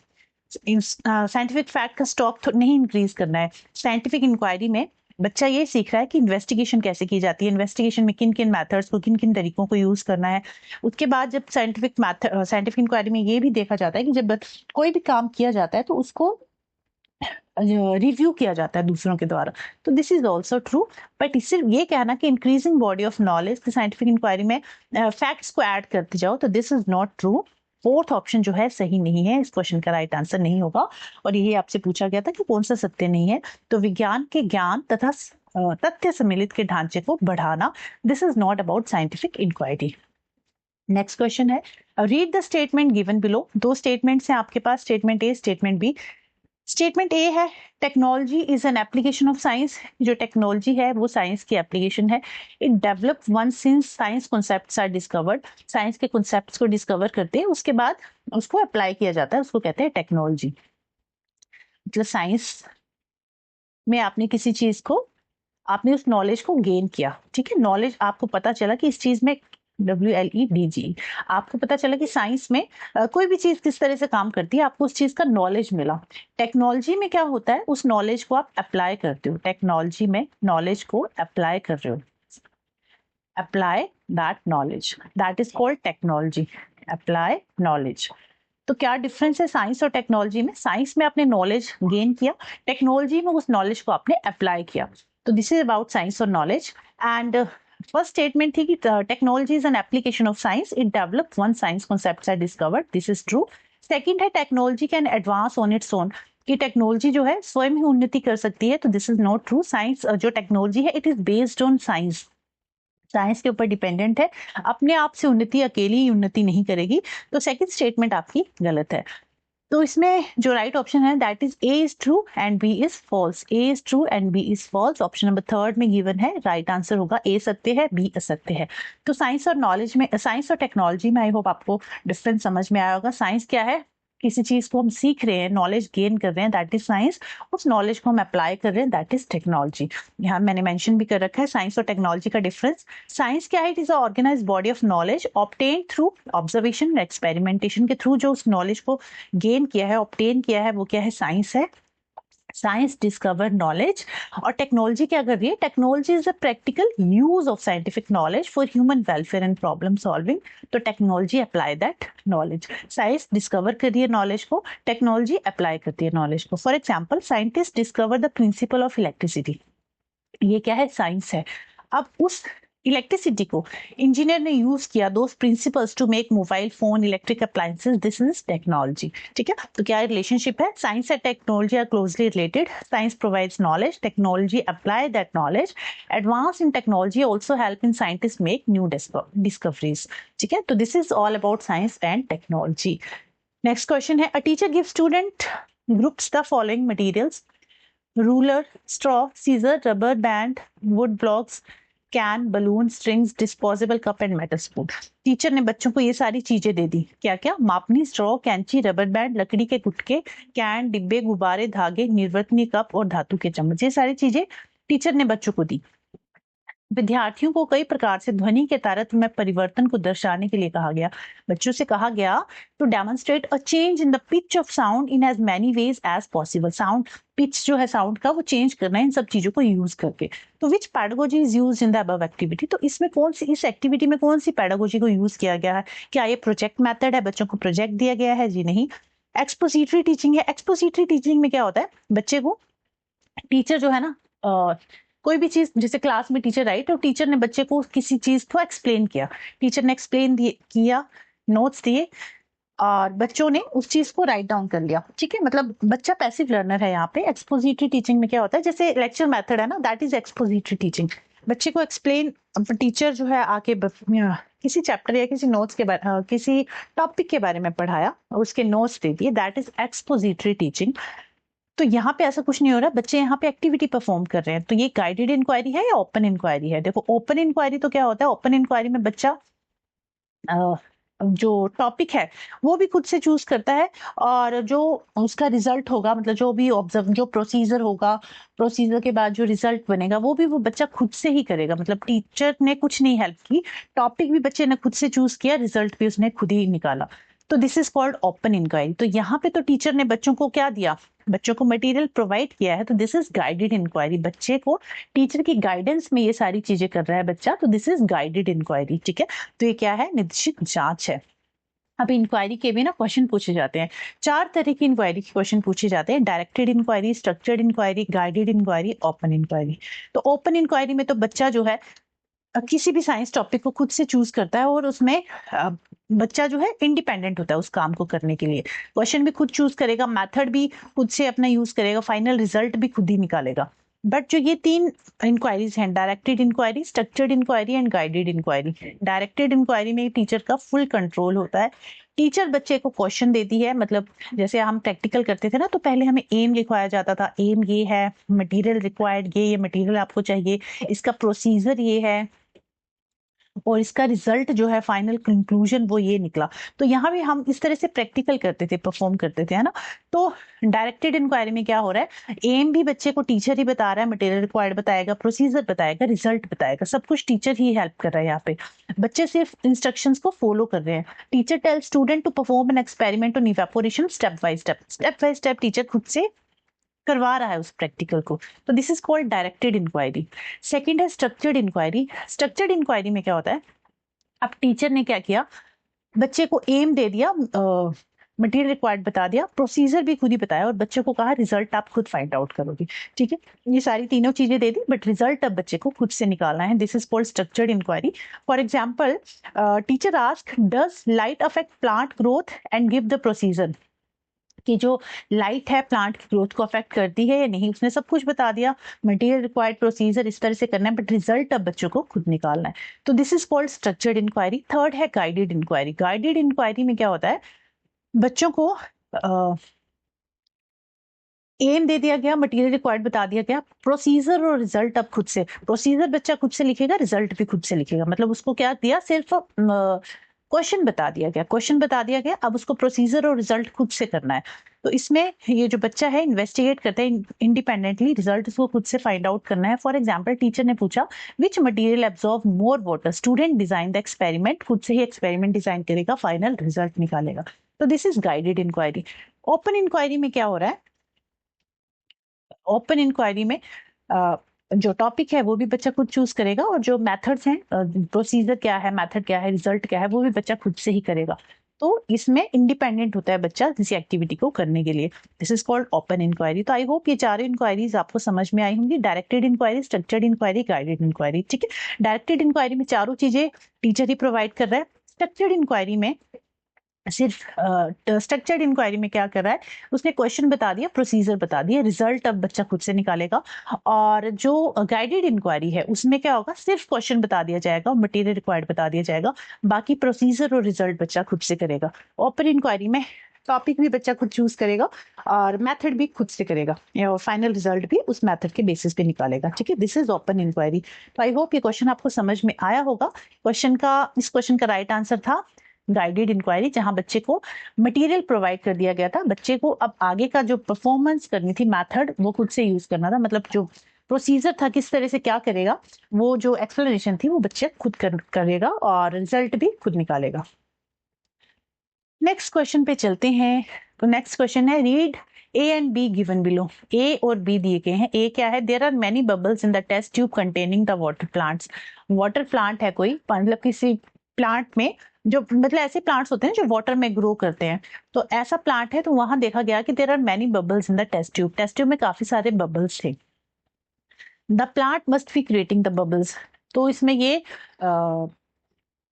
साइंटिफिक फैक्ट का स्टॉक नहीं इंक्रीज करना है। साइंटिफिक इंक्वायरी में बच्चा ये सीख रहा है कि इन्वेस्टिगेशन कैसे की जाती है, इन्वेस्टिगेशन में किन किन मेथड्स को, किन किन तरीकों को यूज करना है। उसके बाद जब साइंटिफिक इंक्वायरी में ये भी देखा जाता है कि जब कोई भी काम किया जाता है तो उसको रिव्यू किया जाता है दूसरों के द्वारा। तो this is also true. But सिर्फ ये कहना कि increasing body of knowledge scientific inquiry में फैक्ट्स को ऐड करते जाओ, तो this is not true. Fourth option जो है सही नहीं है, इस क्वेश्चन का राइट आंसर नहीं होगा। और यही आपसे पूछा गया था कि कौन सा सत्य नहीं है, तो विज्ञान के ज्ञान तथा तथ्य सम्मिलित के ढांचे को बढ़ाना, this is not about scientific inquiry. Next question है, read the statement given below. दो स्टेटमेंट्स हैं आपके पास, statement A statement B. Statement A है technology is an application of science, जो टेक्नोलॉजी है वो साइंस की एप्लीकेशन है। It develop one since science concepts are discovered, science के कॉन्सेप्ट्स को डिस्कवर करते हैं उसके बाद उसको अप्लाई किया जाता है, उसको कहते हैं टेक्नोलॉजी। मतलब साइंस में आपने किसी चीज को, आपने उस नॉलेज को गेन किया, ठीक है, नॉलेज आपको पता चला कि इस चीज में WLEDGE। आपको पता चला कि साइंस में कोई भी चीज किस तरह से काम करती है, आपको उस चीज का नॉलेज मिला। टेक्नोलॉजी में क्या होता है, उस नॉलेज को आप अप्लाई करते हो, टेक्नोलॉजी में नॉलेज को अप्लाई कर रहे हो, apply that knowledge, that is called technology, apply knowledge. तो क्या डिफरेंस है साइंस और टेक्नोलॉजी में? साइंस में आपने नॉलेज गेन किया, टेक्नोलॉजी में उस नॉलेज को आपने अप्लाई किया। तो दिस इज अबाउट साइंस और नॉलेज। एंड फर्स्ट स्टेटमेंट थी कि technology is an application of science, it develop one science concepts are discovered, this is true. Second है technology can advance on its own, कि technology जो है स्वयं ही उन्नति कर सकती है, तो this is not true. Science जो टेक्नोलॉजी है it is based on science, science के ऊपर डिपेंडेंट है, अपने आप से उन्नति अकेली ही उन्नति नहीं करेगी। तो सेकंड स्टेटमेंट आपकी गलत है। तो इसमें जो राइट ऑप्शन है that is A is true and B is false, A is true and B is false, option number third में गिवन है, राइट आंसर होगा ए सत्य है, बी असत्य है। तो साइंस और नॉलेज में, साइंस और टेक्नोलॉजी में आई होप आपको डिफरेंस समझ में आया होगा। साइंस क्या है, किसी चीज को हम सीख रहे हैं, नॉलेज गेन कर रहे हैं, दैट इज साइंस। उस नॉलेज को हम अप्लाई कर रहे हैं, दैट इज टेक्नोलॉजी। यहाँ मैंने मेंशन भी कर रखा है साइंस और टेक्नोलॉजी का डिफरेंस। साइंस क्या है, it is a organized body of knowledge obtain through observation, experimentation के थ्रू जो उस नॉलेज को गेन किया है, ऑब्टेन किया है, वो क्या है, साइंस है। Science discover knowledge. और टेक्नोलॉजी क्या कर रही है, technology is a practical use of scientific knowledge for human welfare and problem solving, तो technology apply that knowledge. Science discover कर रही है नॉलेज को, टेक्नोलॉजी अप्लाई करती है नॉलेज को। For example scientist discover the principle of electricity, ये क्या है, साइंस है। अब उस इलेक्ट्रिसिटी को इंजीनियर ने यूज किया, those principles to make mobile phone, electric appliances, this is technology. ठीक है, तो क्या रिलेशनशिप है, science and technology are closely related, science provides knowledge, technology apply that knowledge, advance in technology also help in scientist make new discoveries. ठीक है, तो this is all about science and technology. Next question है, a teacher give student groups the following materials, ruler, straw, scissor, rubber band, wood blocks, can, balloon, strings, disposable cup and metal spoon. Teacher ने बच्चों को ये सारी चीजें दे दी, क्या क्या, मापनी, straw, कैंची, रबर बैंड, लकड़ी के गुटके, कैन, डिब्बे, गुब्बारे, धागे, निर्वतनीय कप और धातु के चम्मच, ये सारी चीजें टीचर ने बच्चों को दी। विद्यार्थियों को कई प्रकार से ध्वनि के तारतम्य में परिवर्तन को दर्शाने के लिए कहा गया। बच्चों से कहा गया to demonstrate a change in the pitch of sound in as many ways as possible, sound pitch जो है साउंड का वो चेंज करना है इन सब चीजों को यूज करके। तो which pedagogy is used in the above activity, तो इसमें कौन सी, इस एक्टिविटी में कौन सी पैडागोजी को यूज किया गया है? क्या ये प्रोजेक्ट मेथड है, बच्चों को प्रोजेक्ट दिया गया है? जी नहीं। एक्सपोजिटरी टीचिंग है। एक्सपोजिटरी टीचिंग में क्या होता है, बच्चे को टीचर जो है ना कोई भी चीज, जैसे क्लास में टीचर आई तो टीचर ने बच्चे को किसी चीज को एक्सप्लेन किया, टीचर ने एक्सप्लेन किया, नोट्स दिए और बच्चों ने उस चीज को राइट डाउन कर लिया। ठीक है, मतलब बच्चा पैसिव लर्नर है। यहाँ पे एक्सपोजिटरी टीचिंग में क्या होता है, जैसे लेक्चर मेथड है ना, दैट इज एक्सपोजिटरी टीचिंग। बच्चे को एक्सप्लेन, टीचर जो है आके किसी चैप्टर या किसी नोट्स के बारे, किसी टॉपिक के बारे में पढ़ाया, उसके नोट्स दे दिए, दैट इज एक्सपोजिटरी टीचिंग। तो यहाँ पे ऐसा कुछ नहीं हो रहा, बच्चे यहाँ पे एक्टिविटी परफॉर्म कर रहे हैं। तो ये गाइडेड इंक्वायरी है या ओपन इंक्वायरी है? देखो ओपन इंक्वायरी तो क्या होता है, ओपन इंक्वायरी में बच्चा जो टॉपिक है वो भी खुद से चूज करता है और जो उसका रिजल्ट होगा, मतलब जो भी ऑब्जर्व, जो प्रोसीजर होगा, प्रोसीजर के बाद जो रिजल्ट बनेगा वो भी वो बच्चा खुद से ही करेगा। मतलब टीचर ने कुछ नहीं हेल्प की, टॉपिक भी बच्चे ने खुद से चूज किया, रिजल्ट भी उसने खुद ही निकाला। तो this is called open inquiry. तो यहाँ पे तो टीचर ने बच्चों को क्या दिया, बच्चों को मटेरियल प्रोवाइड किया है, तो दिस इज गाइडेड इंक्वायरी। बच्चे को टीचर की गाइडेंस में ये सारी चीजें कर रहा है बच्चा, तो दिस इज गाइडेड इंक्वायरी। ठीक है, तो ये क्या है, निश्चित जांच है। अब इंक्वायरी के भी ना क्वेश्चन पूछे जाते हैं, 4 तरह की इंक्वायरी के क्वेश्चन पूछे जाते हैं, directed inquiry, structured inquiry, guided inquiry, open inquiry. तो ओपन इंक्वायरी में तो बच्चा जो है किसी भी साइंस टॉपिक को खुद से चूज करता है और उसमें बच्चा जो है इंडिपेंडेंट होता है उस काम को करने के लिए, क्वेश्चन भी खुद चूज करेगा, मेथड भी खुद से अपना यूज करेगा, फाइनल रिजल्ट भी खुद ही निकालेगा। बट जो ये 3 इंक्वायरीज हैं, directed inquiry, structured inquiry and guided inquiry, directed inquiry में टीचर का फुल कंट्रोल होता है। टीचर बच्चे को क्वेश्चन देती है, मतलब जैसे हम प्रैक्टिकल करते थे ना, तो पहले हमें एम लिखवाया जाता था, एम ये है, मटेरियल रिक्वायर्ड ये मटेरियल आपको चाहिए, इसका प्रोसीजर ये है, और इसका रिजल्ट जो है फाइनल कंक्लूजन वो ये निकला। तो यहाँ भी हम इस तरह से प्रैक्टिकल करते थे, परफॉर्म करते थे, है ना। तो डायरेक्टेड इंक्वायरी में क्या हो रहा है, एम भी बच्चे को टीचर ही बता रहा है, मटेरियल रिक्वायर्ड बताएगा, प्रोसीजर बताएगा, रिजल्ट बताएगा, सब कुछ टीचर ही हेल्प कर रहा है। यहाँ पे बच्चे सिर्फ इंस्ट्रक्शंस को फॉलो कर रहे हैं। Teacher tell student to perform an experiment on evaporation step by step teacher खुद से करवा रहा है उस प्रैक्टिकल को। तो this is called directed inquiry. Second है स्ट्रक्चर्ड इंक्वायरी। स्ट्रक्चर्ड इंक्वायरी में क्या होता है, अब टीचर ने क्या किया, बच्चे को एम दे दिया, मटेरियल रिक्वायर्ड बता दिया, प्रोसीजर भी खुद ही बताया और बच्चे को कहा रिजल्ट आप खुद फाइंड आउट करोगे। ठीक है, ये सारी तीनों चीजें दे दी बट रिजल्ट अब बच्चे को खुद से निकालना है। This is called structured inquiry. For example, teacher ask does light affect plant growth and give the procedure, कि जो लाइट है प्लांट की ग्रोथ को अफेक्ट करती है या नहीं, उसने सब कुछ बता दिया, मटेरियल रिक्वायर्ड, प्रोसीजर इस तरह से करना है, बट रिजल्ट अब बच्चों को खुद निकालना है। तो this is called structured inquiry. Third है गाइडेड इंक्वायरी। गाइडेड इंक्वायरी में क्या होता है, बच्चों को एम दे दिया गया, मटेरियल रिक्वायर्ड बता दिया गया, प्रोसीजर और रिजल्ट अब खुद से, प्रोसीजर बच्चा खुद से लिखेगा, रिजल्ट भी खुद से लिखेगा। मतलब उसको क्या दिया, सिर्फ क्वेश्चन बता दिया गया, क्वेश्चन बता दिया गया, अब उसको प्रोसीजर और रिजल्ट खुद से करना है। तो इसमें ये जो बच्चा है इन्वेस्टिगेट करता है इंडिपेंडेंटली, रिजल्ट उसको खुद से फाइंड आउट करना है। फॉर एग्जांपल, टीचर ने पूछा which material absorb more water, student design the experiment, खुद से ही एक्सपेरिमेंट डिजाइन करेगा, फाइनल रिजल्ट निकालेगा। तो this is guided inquiry. Open inquiry में क्या हो रहा है, ओपन इंक्वायरी में जो टॉपिक है वो भी बच्चा खुद चूज करेगा और जो मेथड्स हैं, प्रोसीजर क्या है, मेथड क्या है, रिजल्ट क्या है, वो भी बच्चा खुद से ही करेगा। तो इसमें इंडिपेंडेंट होता है बच्चा किसी एक्टिविटी को करने के लिए। This is called open inquiry. तो आई होप ये चारों इंक्वायरीज आपको समझ में आई होंगी, directed inquiry, structured inquiry, guided inquiry. ठीक है, डायरेक्टेड इंक्वायरी में चारों चीजें टीचर ही प्रोवाइड कर रहा है। स्ट्रक्चर्ड इंक्वायरी में सिर्फ स्ट्रक्चर्ड इंक्वायरी में क्या कर रहा है, उसने क्वेश्चन बता दिया, प्रोसीजर बता दिया, रिजल्ट अब बच्चा खुद से निकालेगा। और जो गाइडेड इंक्वायरी है उसमें क्या होगा, सिर्फ क्वेश्चन बता दिया जाएगा, मटेरियल रिक्वायर्ड बता दिया जाएगा, बाकी प्रोसीजर और रिजल्ट बच्चा खुद से करेगा। ओपन इंक्वायरी में टॉपिक भी बच्चा खुद चूज करेगा और मेथड भी खुद से करेगा और फाइनल रिजल्ट भी उस मेथड के बेसिस पे निकालेगा। ठीक है, दिस इज ओपन इंक्वायरी। तो आई होप ये क्वेश्चन आपको समझ में आया होगा। इस क्वेश्चन का राइट आंसर था गाइडेड इंक्वायरी, जहां बच्चे को मटेरियल प्रोवाइड कर दिया गया था, बच्चे को अब आगे का जो परफॉर्मेंस करनी थी, मेथड, वो खुद से यूज करना था। मतलब जो प्रोसीजर था, किस तरह से क्या करेगा, वो जो एक्सप्लेनेशन थी वो बच्चे खुद करेगा और रिजल्ट भी खुद निकालेगा। नेक्स्ट क्वेश्चन पे चलते हैं। तो नेक्स्ट क्वेश्चन है, read A and B given below. A और बी दिए गए हैं। ए क्या है, there are many bubbles in the test tube containing the water plants. Water plant है कोई, मतलब किसी प्लांट में जो, मतलब ऐसे प्लांट्स होते हैं जो वाटर में ग्रो करते हैं, तो ऐसा प्लांट है। तो वहां देखा गया कि there are many bubbles in the test tube, test tube में काफी सारे बबल्स थे। The plant must be creating the bubbles. तो इसमें ये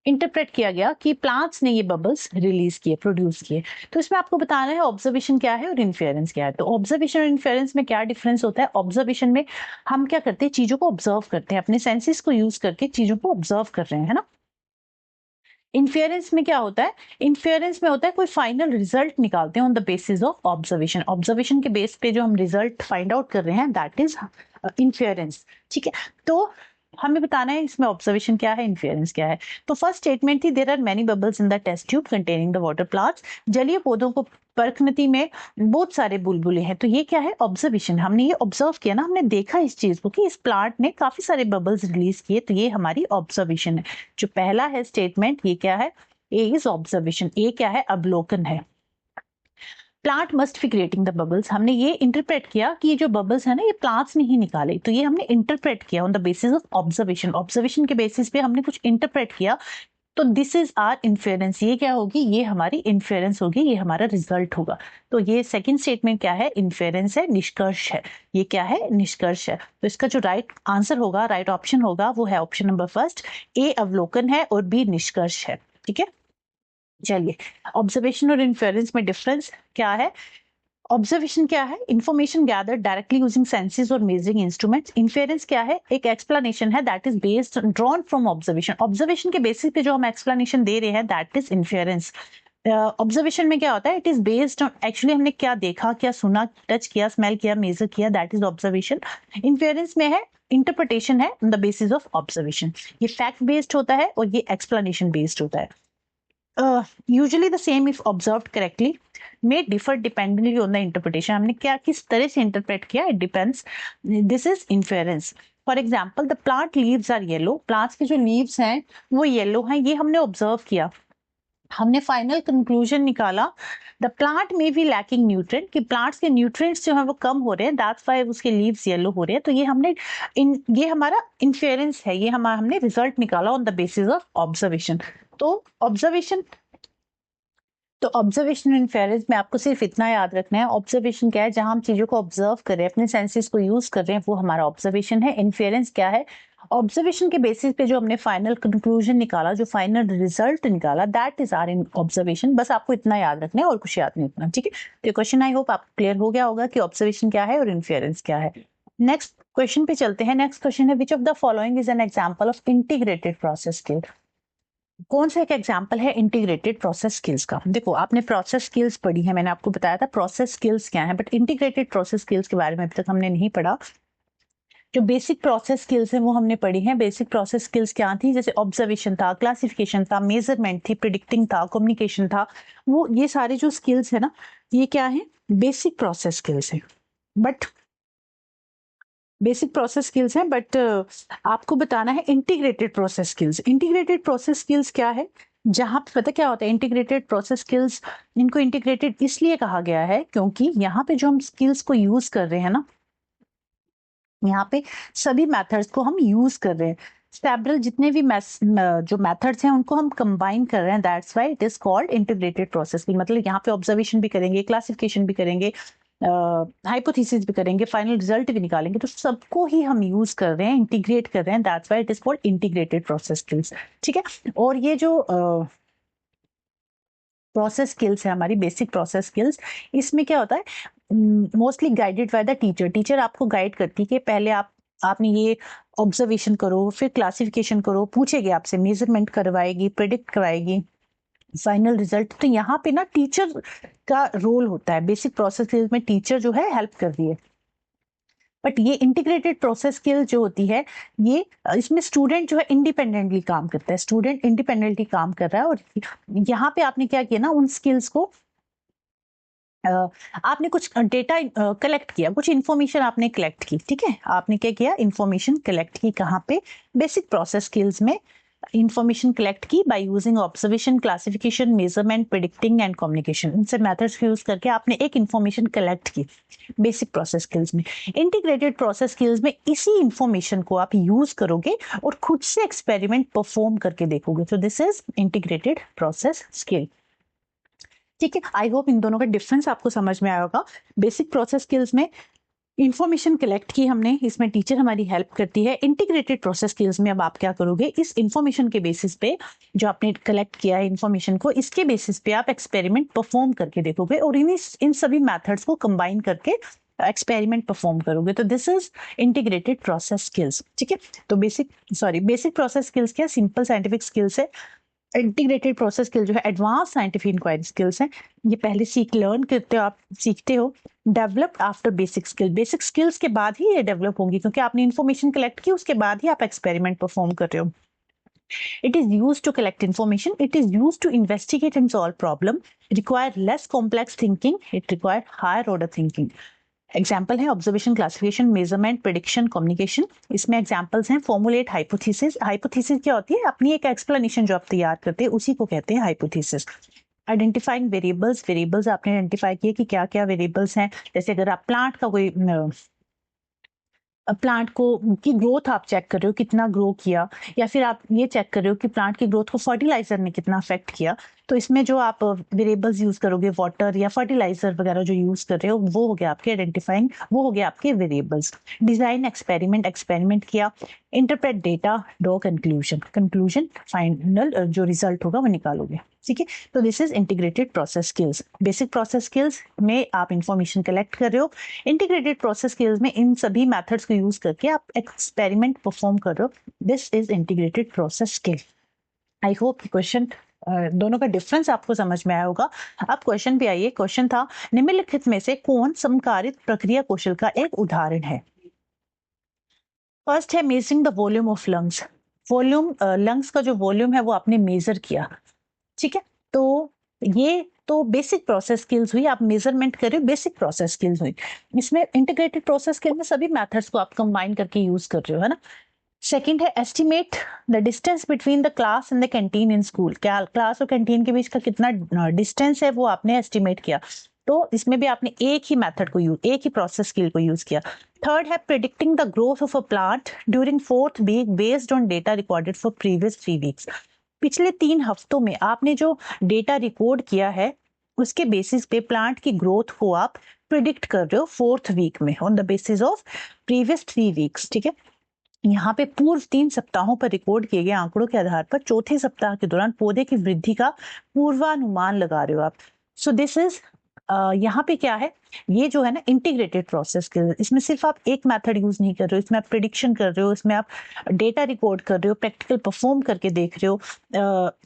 इंटरप्रेट किया गया कि प्लांट्स ने ये बबल्स रिलीज किए, प्रोड्यूस किए। तो इसमें आपको बताना है ऑब्जर्वेशन क्या है और इन्फेरेंस क्या है। तो ऑब्जर्वेशन और इन्फेरेंस में क्या डिफरेंस होता है। ऑब्जर्वेशन में हम क्या करते हैं, चीजों को ऑब्जर्व करते हैं, अपने सेंसेस को यूज करके चीजों को ऑब्जर्व कर रहे हैं, है ना। इन्फेरेंस में क्या होता है, इन्फेरेंस में होता है कोई फाइनल रिजल्ट निकालते हैं on the basis of observation. Observation के बेस पे जो हम रिजल्ट फाइंड आउट कर रहे हैं, दैट इज इन्फेरेंस। ठीक है, तो हमें बताना है इसमें ऑब्जर्वेशन क्या है, इन्फेरेंस क्या है। तो फर्स्ट स्टेटमेंट थी, there are many bubbles in the test tube containing the water plants. जलीय पौधों को परखनती में बहुत सारे बुलबुले हैं। तो ये क्या है, ऑब्जर्वेशन। हमने ये ऑब्जर्व किया ना, हमने देखा इस चीज को कि इस प्लांट ने काफी सारे बबल्स रिलीज किए, तो ये हमारी ऑब्जर्वेशन है। जो पहला है स्टेटमेंट, ये क्या है, ए इज ऑब्जर्वेशन। ए क्या है, अवलोकन है। Plant must be creating the bubbles, हमने ये इंटरप्रेट किया कि ये जो बबल्स है ना, ये प्लांट्स ने ही निकाले। तो ये हमने इंटरप्रेट किया on the basis of observation. Observation के बेसिस पे हमने कुछ इंटरप्रेट किया। तो दिस इज आर इन्फेरेंस। ये क्या होगी, ये हमारी इन्फेरेंस होगी, ये हमारा रिजल्ट होगा। तो ये सेकंड स्टेटमेंट क्या है, इन्फेरेंस है, निष्कर्ष है। ये क्या है, निष्कर्ष है। तो इसका जो राइट आंसर होगा, राइट ऑप्शन होगा, वो है ऑप्शन नंबर फर्स्ट, ए अवलोकन है और बी निष्कर्ष है। ठीक है, चलिए ऑब्जर्वेशन और इन्फेरेंस में डिफरेंस क्या है। ऑब्जर्वेशन क्या है, information gathered directly using senses और मेजरिंग इंस्ट्रूमेंट्स। इन्फेरेंस क्या है, एक एक्सप्लेनेशन है that is based drawn from observation. Observation के बेसिस पे जो हम एक्सप्लेनेशन दे रहे हैं, दैट इज इन्फेरेंस। ऑब्जर्वेशन में क्या होता है, it is based on actually हमने क्या देखा, क्या सुना, टच किया, स्मेल किया, मेजर किया, दैट इज ऑब्जर्वेशन। इन्फेरेंस में है, इंटरप्रिटेशन है on the basis of observation. ये फैक्ट बेस्ड होता है और ये एक्सप्लेनेशन बेस्ड होता है। Usually the same if observed correctly may differ dependently on the interpretation। हमने क्या किस तरह से इंटरप्रेट किया, it depends। This is inference। For example, the plant leaves are yellow। Plants के जो लीव्स हैं वो येलो हैं, ये हमने ऑब्जर्व किया। हमने फाइनल कंक्लूजन निकाला, द प्लांट में भी लैकिंग न्यूट्रिएंट, कि प्लांट्स के न्यूट्रिएंट्स जो है वो कम हो रहे हैं, दैट्स व्हाई उसके लीव्स येलो हो रहे हैं। तो ये हमने ये हमारा इन्फेरेंस है, ये हमने रिजल्ट निकाला on the basis of observation. तो ऑब्जर्वेशन इन्फेरेंस में आपको सिर्फ इतना याद रखना है, ऑब्जर्वेशन क्या है, जहां हम चीजों को ऑब्जर्व कर रहे हैं, अपने सेंसेस को यूज कर रहे हैं, वो हमारा ऑब्जर्वेशन है। इन्फेरेंस क्या है, ऑब्जर्वेशन के बेसिस पे जो हमने फाइनल कंक्लूजन निकाला, जो फाइनल रिजल्ट निकाला, that is are in observation. बस आपको इतना याद रखना है और कुछ याद नहीं रखना, ठीक है। तो क्वेश्चन आई होप आपको क्लियर हो गया होगा कि ऑब्जर्वेशन क्या है और इन्फेरेंस क्या है। नेक्स्ट क्वेश्चन पे चलते हैं। नेक्स्ट क्वेश्चन है, which of the following is an example of integrated process skill. कौन सा एक एग्जाम्पल है इंटीग्रेटेड प्रोसेस स्किल्स का। देखो, आपने प्रोसेस स्किल्स पढ़ी है, मैंने आपको बताया था प्रोसेस स्किल्स क्या है, बट इंटीग्रेटेड प्रोसेस स्किल्स के बारे में अभी तक हमने नहीं पढ़ा। जो बेसिक प्रोसेस स्किल्स हैं वो हमने पढ़ी हैं। बेसिक प्रोसेस स्किल्स क्या थी, जैसे ऑब्जर्वेशन था, क्लासिफिकेशन था, मेजरमेंट थी, प्रिडिक्टिंग था, कम्युनिकेशन था। वो ये सारे जो स्किल्स है ना, ये क्या है, बेसिक प्रोसेस स्किल्स है। बट बेसिक प्रोसेस स्किल्स हैं, बट आपको बताना है integrated process skills. Integrated process skills क्या है, जहां पे पता क्या होता है, इंटीग्रेटेड प्रोसेस स्किल्स, इनको इंटीग्रेटेड इसलिए कहा गया है क्योंकि यहाँ पे जो हम स्किल्स को यूज कर रहे हैं ना, यहाँ पे सभी मेथड्स को हम यूज कर रहे हैं। सेवरल जितने भी जो मेथड्स हैं उनको हम कंबाइन कर रहे हैं, that's why it is called integrated process. मतलब यहाँ पे ऑब्जर्वेशन भी करेंगे, क्लासिफिकेशन भी करेंगे, हाइपोथेसिस भी करेंगे, फाइनल रिजल्ट भी निकालेंगे, तो सबको ही हम यूज कर रहे हैं, इंटीग्रेट कर रहे हैं, that's why it is called integrated process skills, ठीक है। और ये जो प्रोसेस स्किल्स है, हमारी बेसिक प्रोसेस स्किल्स, इसमें क्या होता है, mostly guided by the teacher. Teacher आपको गाइड करती है कि पहले आपने ये ऑब्जर्वेशन करो, फिर क्लासिफिकेशन करो, पूछेगी आपसे, मेजरमेंट करवाएगी, प्रेडिक्ट कराएगी, फाइनल रिजल्ट। तो यहाँ पे ना टीचर का रोल होता है, बेसिक प्रोसेस स्किल्स में टीचर जो है हेल्प कर रही है। बट ये इंटीग्रेटेड प्रोसेस स्किल जो होती है, ये इसमें स्टूडेंट जो है इंडिपेंडेंटली काम करता है, स्टूडेंट इंडिपेंडेंटली काम कर रहा है। और यहाँ पे आपने क्या किया ना, उन स्किल्स को आपने कुछ डेटा कलेक्ट किया, कुछ इन्फॉर्मेशन आपने कलेक्ट की, ठीक है। आपने क्या किया, इन्फॉर्मेशन कलेक्ट की, कहाँ पे, बेसिक प्रोसेस स्किल्स में इंफॉर्मेशन कलेक्ट की by using observation, classification, measurement, predicting and communication. इन सब मेथड्स यूज करके आपने एक इंफॉर्मेशन कलेक्ट की बेसिक प्रोसेस स्किल्स में। इंटीग्रेटेड प्रोसेस स्किल्स में इसी इंफॉर्मेशन को आप यूज करोगे और खुद से एक्सपेरिमेंट परफॉर्म करके देखोगे। तो this is integrated process skill, ठीक है। आई होप इन दोनों का डिफरेंस आपको समझ में आया होगा। बेसिक प्रोसेस स्किल्स में इंफॉर्मेशन कलेक्ट की हमने, इसमें टीचर हमारी हेल्प करती है। इंटीग्रेटेड प्रोसेस स्किल्स में अब आप क्या करोगे, इस इंफॉर्मेशन के बेसिस पे, जो आपने कलेक्ट किया है इंफॉर्मेशन को, इसके बेसिस पे आप एक्सपेरिमेंट परफॉर्म करके देखोगे और इन सभी मेथड्स को कंबाइन करके एक्सपेरिमेंट परफॉर्म करोगे। तो this is integrated process skills, ठीक है। तो बेसिक प्रोसेस स्किल्स क्या, सिंपल साइंटिफिक स्किल्स है। इंटीग्रेटेड प्रोसेस स्किल जो है एडवांस साइंटिफिक इंक्वायरी स्किल्स हैं। ये पहले लर्न करते हो, आप सीखते हो, developed after basic skill. Basic skills के बाद ही ये डेवलप होंगी, क्योंकि आपने इन्फॉर्मेशन कलेक्ट की, उसके बाद ही आप एक्सपेरिमेंट परफॉर्म कर रहे हो। It is used to collect information. It is used to investigate and solve problem. It require less complex thinking. It require higher order thinking. Example है observation, classification, measurement, prediction, communication. इसमें examples हैं formulate, hypothesis. Hypothesis क्या होती है, अपनी एक explanation जो आप तैयार करते हैं उसी को कहते हैं हाइपोथेसिस। आइडेंटिफाइंग वेरिएबल्स, वेरिएबल्स आपने आइडेंटिफाई किए कि क्या क्या वेरिएबल्स हैं। जैसे अगर आप प्लांट का कोई प्लांट को की ग्रोथ आप चेक कर रहे हो, कितना ग्रो किया, या फिर आप ये चेक कर रहे हो कि प्लांट की ग्रोथ को फर्टिलाइजर ने कितना अफेक्ट किया, तो इसमें जो आप वेरिएबल्स यूज करोगे, वाटर या फर्टिलाइजर वगैरह जो यूज कर रहे हो, वो हो गया आपके आइडेंटिफाइंग, वो हो गया आपके वेरिएबल्स। डिजाइन, एक्सपेरिमेंट किया। Interpret data, draw conclusion, final जो रिजल्ट होगा वो निकालोगे, ठीक है। तो this is integrated process skills. Basic process skills में आप इंफॉर्मेशन कलेक्ट कर रहे हो, इंटीग्रेटेड प्रोसेस स्किल्स में इन सभी मेथड्स को यूज करके आप एक्सपेरिमेंट परफॉर्म कर रहे हो। This is integrated process skill. I hope question दोनों का डिफरेंस आपको समझ में आया होगा। अब क्वेश्चन पे आइए। क्वेश्चन था, निम्नलिखित में से कौन समकालिक प्रक्रिया कौशल का एक उदाहरण है? फर्स्ट है measuring the volume of lungs. Volume, lungs का जो वॉल्यूम है वो आपने मेजर किया, ठीक है। तो ये तो बेसिक प्रोसेस स्किल्स हुई, आप मेजरमेंट कर रहे हो, बेसिक प्रोसेस स्किल्स हुई। इसमें इंटीग्रेटेड प्रोसेस स्किल में सभी मेथड्स को आप कंबाइन करके यूज कर रहे हो, है ना। सेकंड है estimate the distance between the class and the canteen in school. क्या क्लास और कैंटीन के बीच का कितना डिस्टेंस है वो आपने एस्टिमेट किया। तो इसमें भी आपने एक ही मेथड को यूज, एक ही प्रोसेस स्किल को यूज किया। थर्ड है predicting the growth of a plant during fourth week based on data recorded for previous 3 weeks. पिछले 3 हफ्तों में आपने जो डेटा रिकॉर्ड किया है उसके बेसिस पे प्लांट की ग्रोथ को आप प्रिडिक्ट कर रहे हो फोर्थ वीक में on the basis of previous 3 weeks, ठीक है। यहाँ पे पूर्व 3 सप्ताहों पर रिकॉर्ड किए गए आंकड़ों के आधार पर चौथे सप्ताह के दौरान पौधे की वृद्धि का पूर्वानुमान लगा रहे हो आप। सो दिस इज, यहाँ पे क्या है, ये जो है ना इंटीग्रेटेड प्रोसेस के, इसमें सिर्फ आप एक मेथड यूज नहीं कर रहे हो, इसमें आप प्रिडिक्शन कर रहे हो, इसमें आप डेटा रिकॉर्ड कर रहे हो, प्रैक्टिकल परफॉर्म करके देख रहे हो,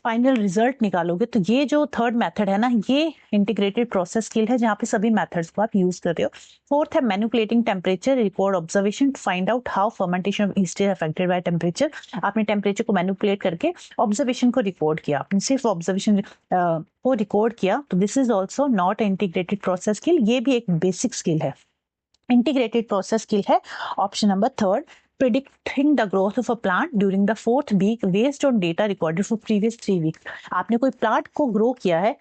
फाइनल रिजल्ट निकालोगे। तो ये जो थर्ड मेथड है ना, ये इंटीग्रेटेड प्रोसेस स्किल है जहाँ पे सभी मेथड्स को आप यूज कर रहे हो। फोर्थ है manipulating temperature record observation to find out how fermentation of yeast is affected by temperature. आपने टेम्परेचर को मैनिपुलेट करके ऑब्जर्वेशन को रिकॉर्ड किया, आपने सिर्फ ऑब्जर्वेशन को रिकॉर्ड किया। तो this is also not integrated process skill, ये भी एक बेसिक स्किल है। इंटीग्रेटेड प्रोसेस स्किल है option number third, predicting the growth of a plant during the fourth week based on data recorded for previous 3 weeks. आपने कोई plant को grow किया है,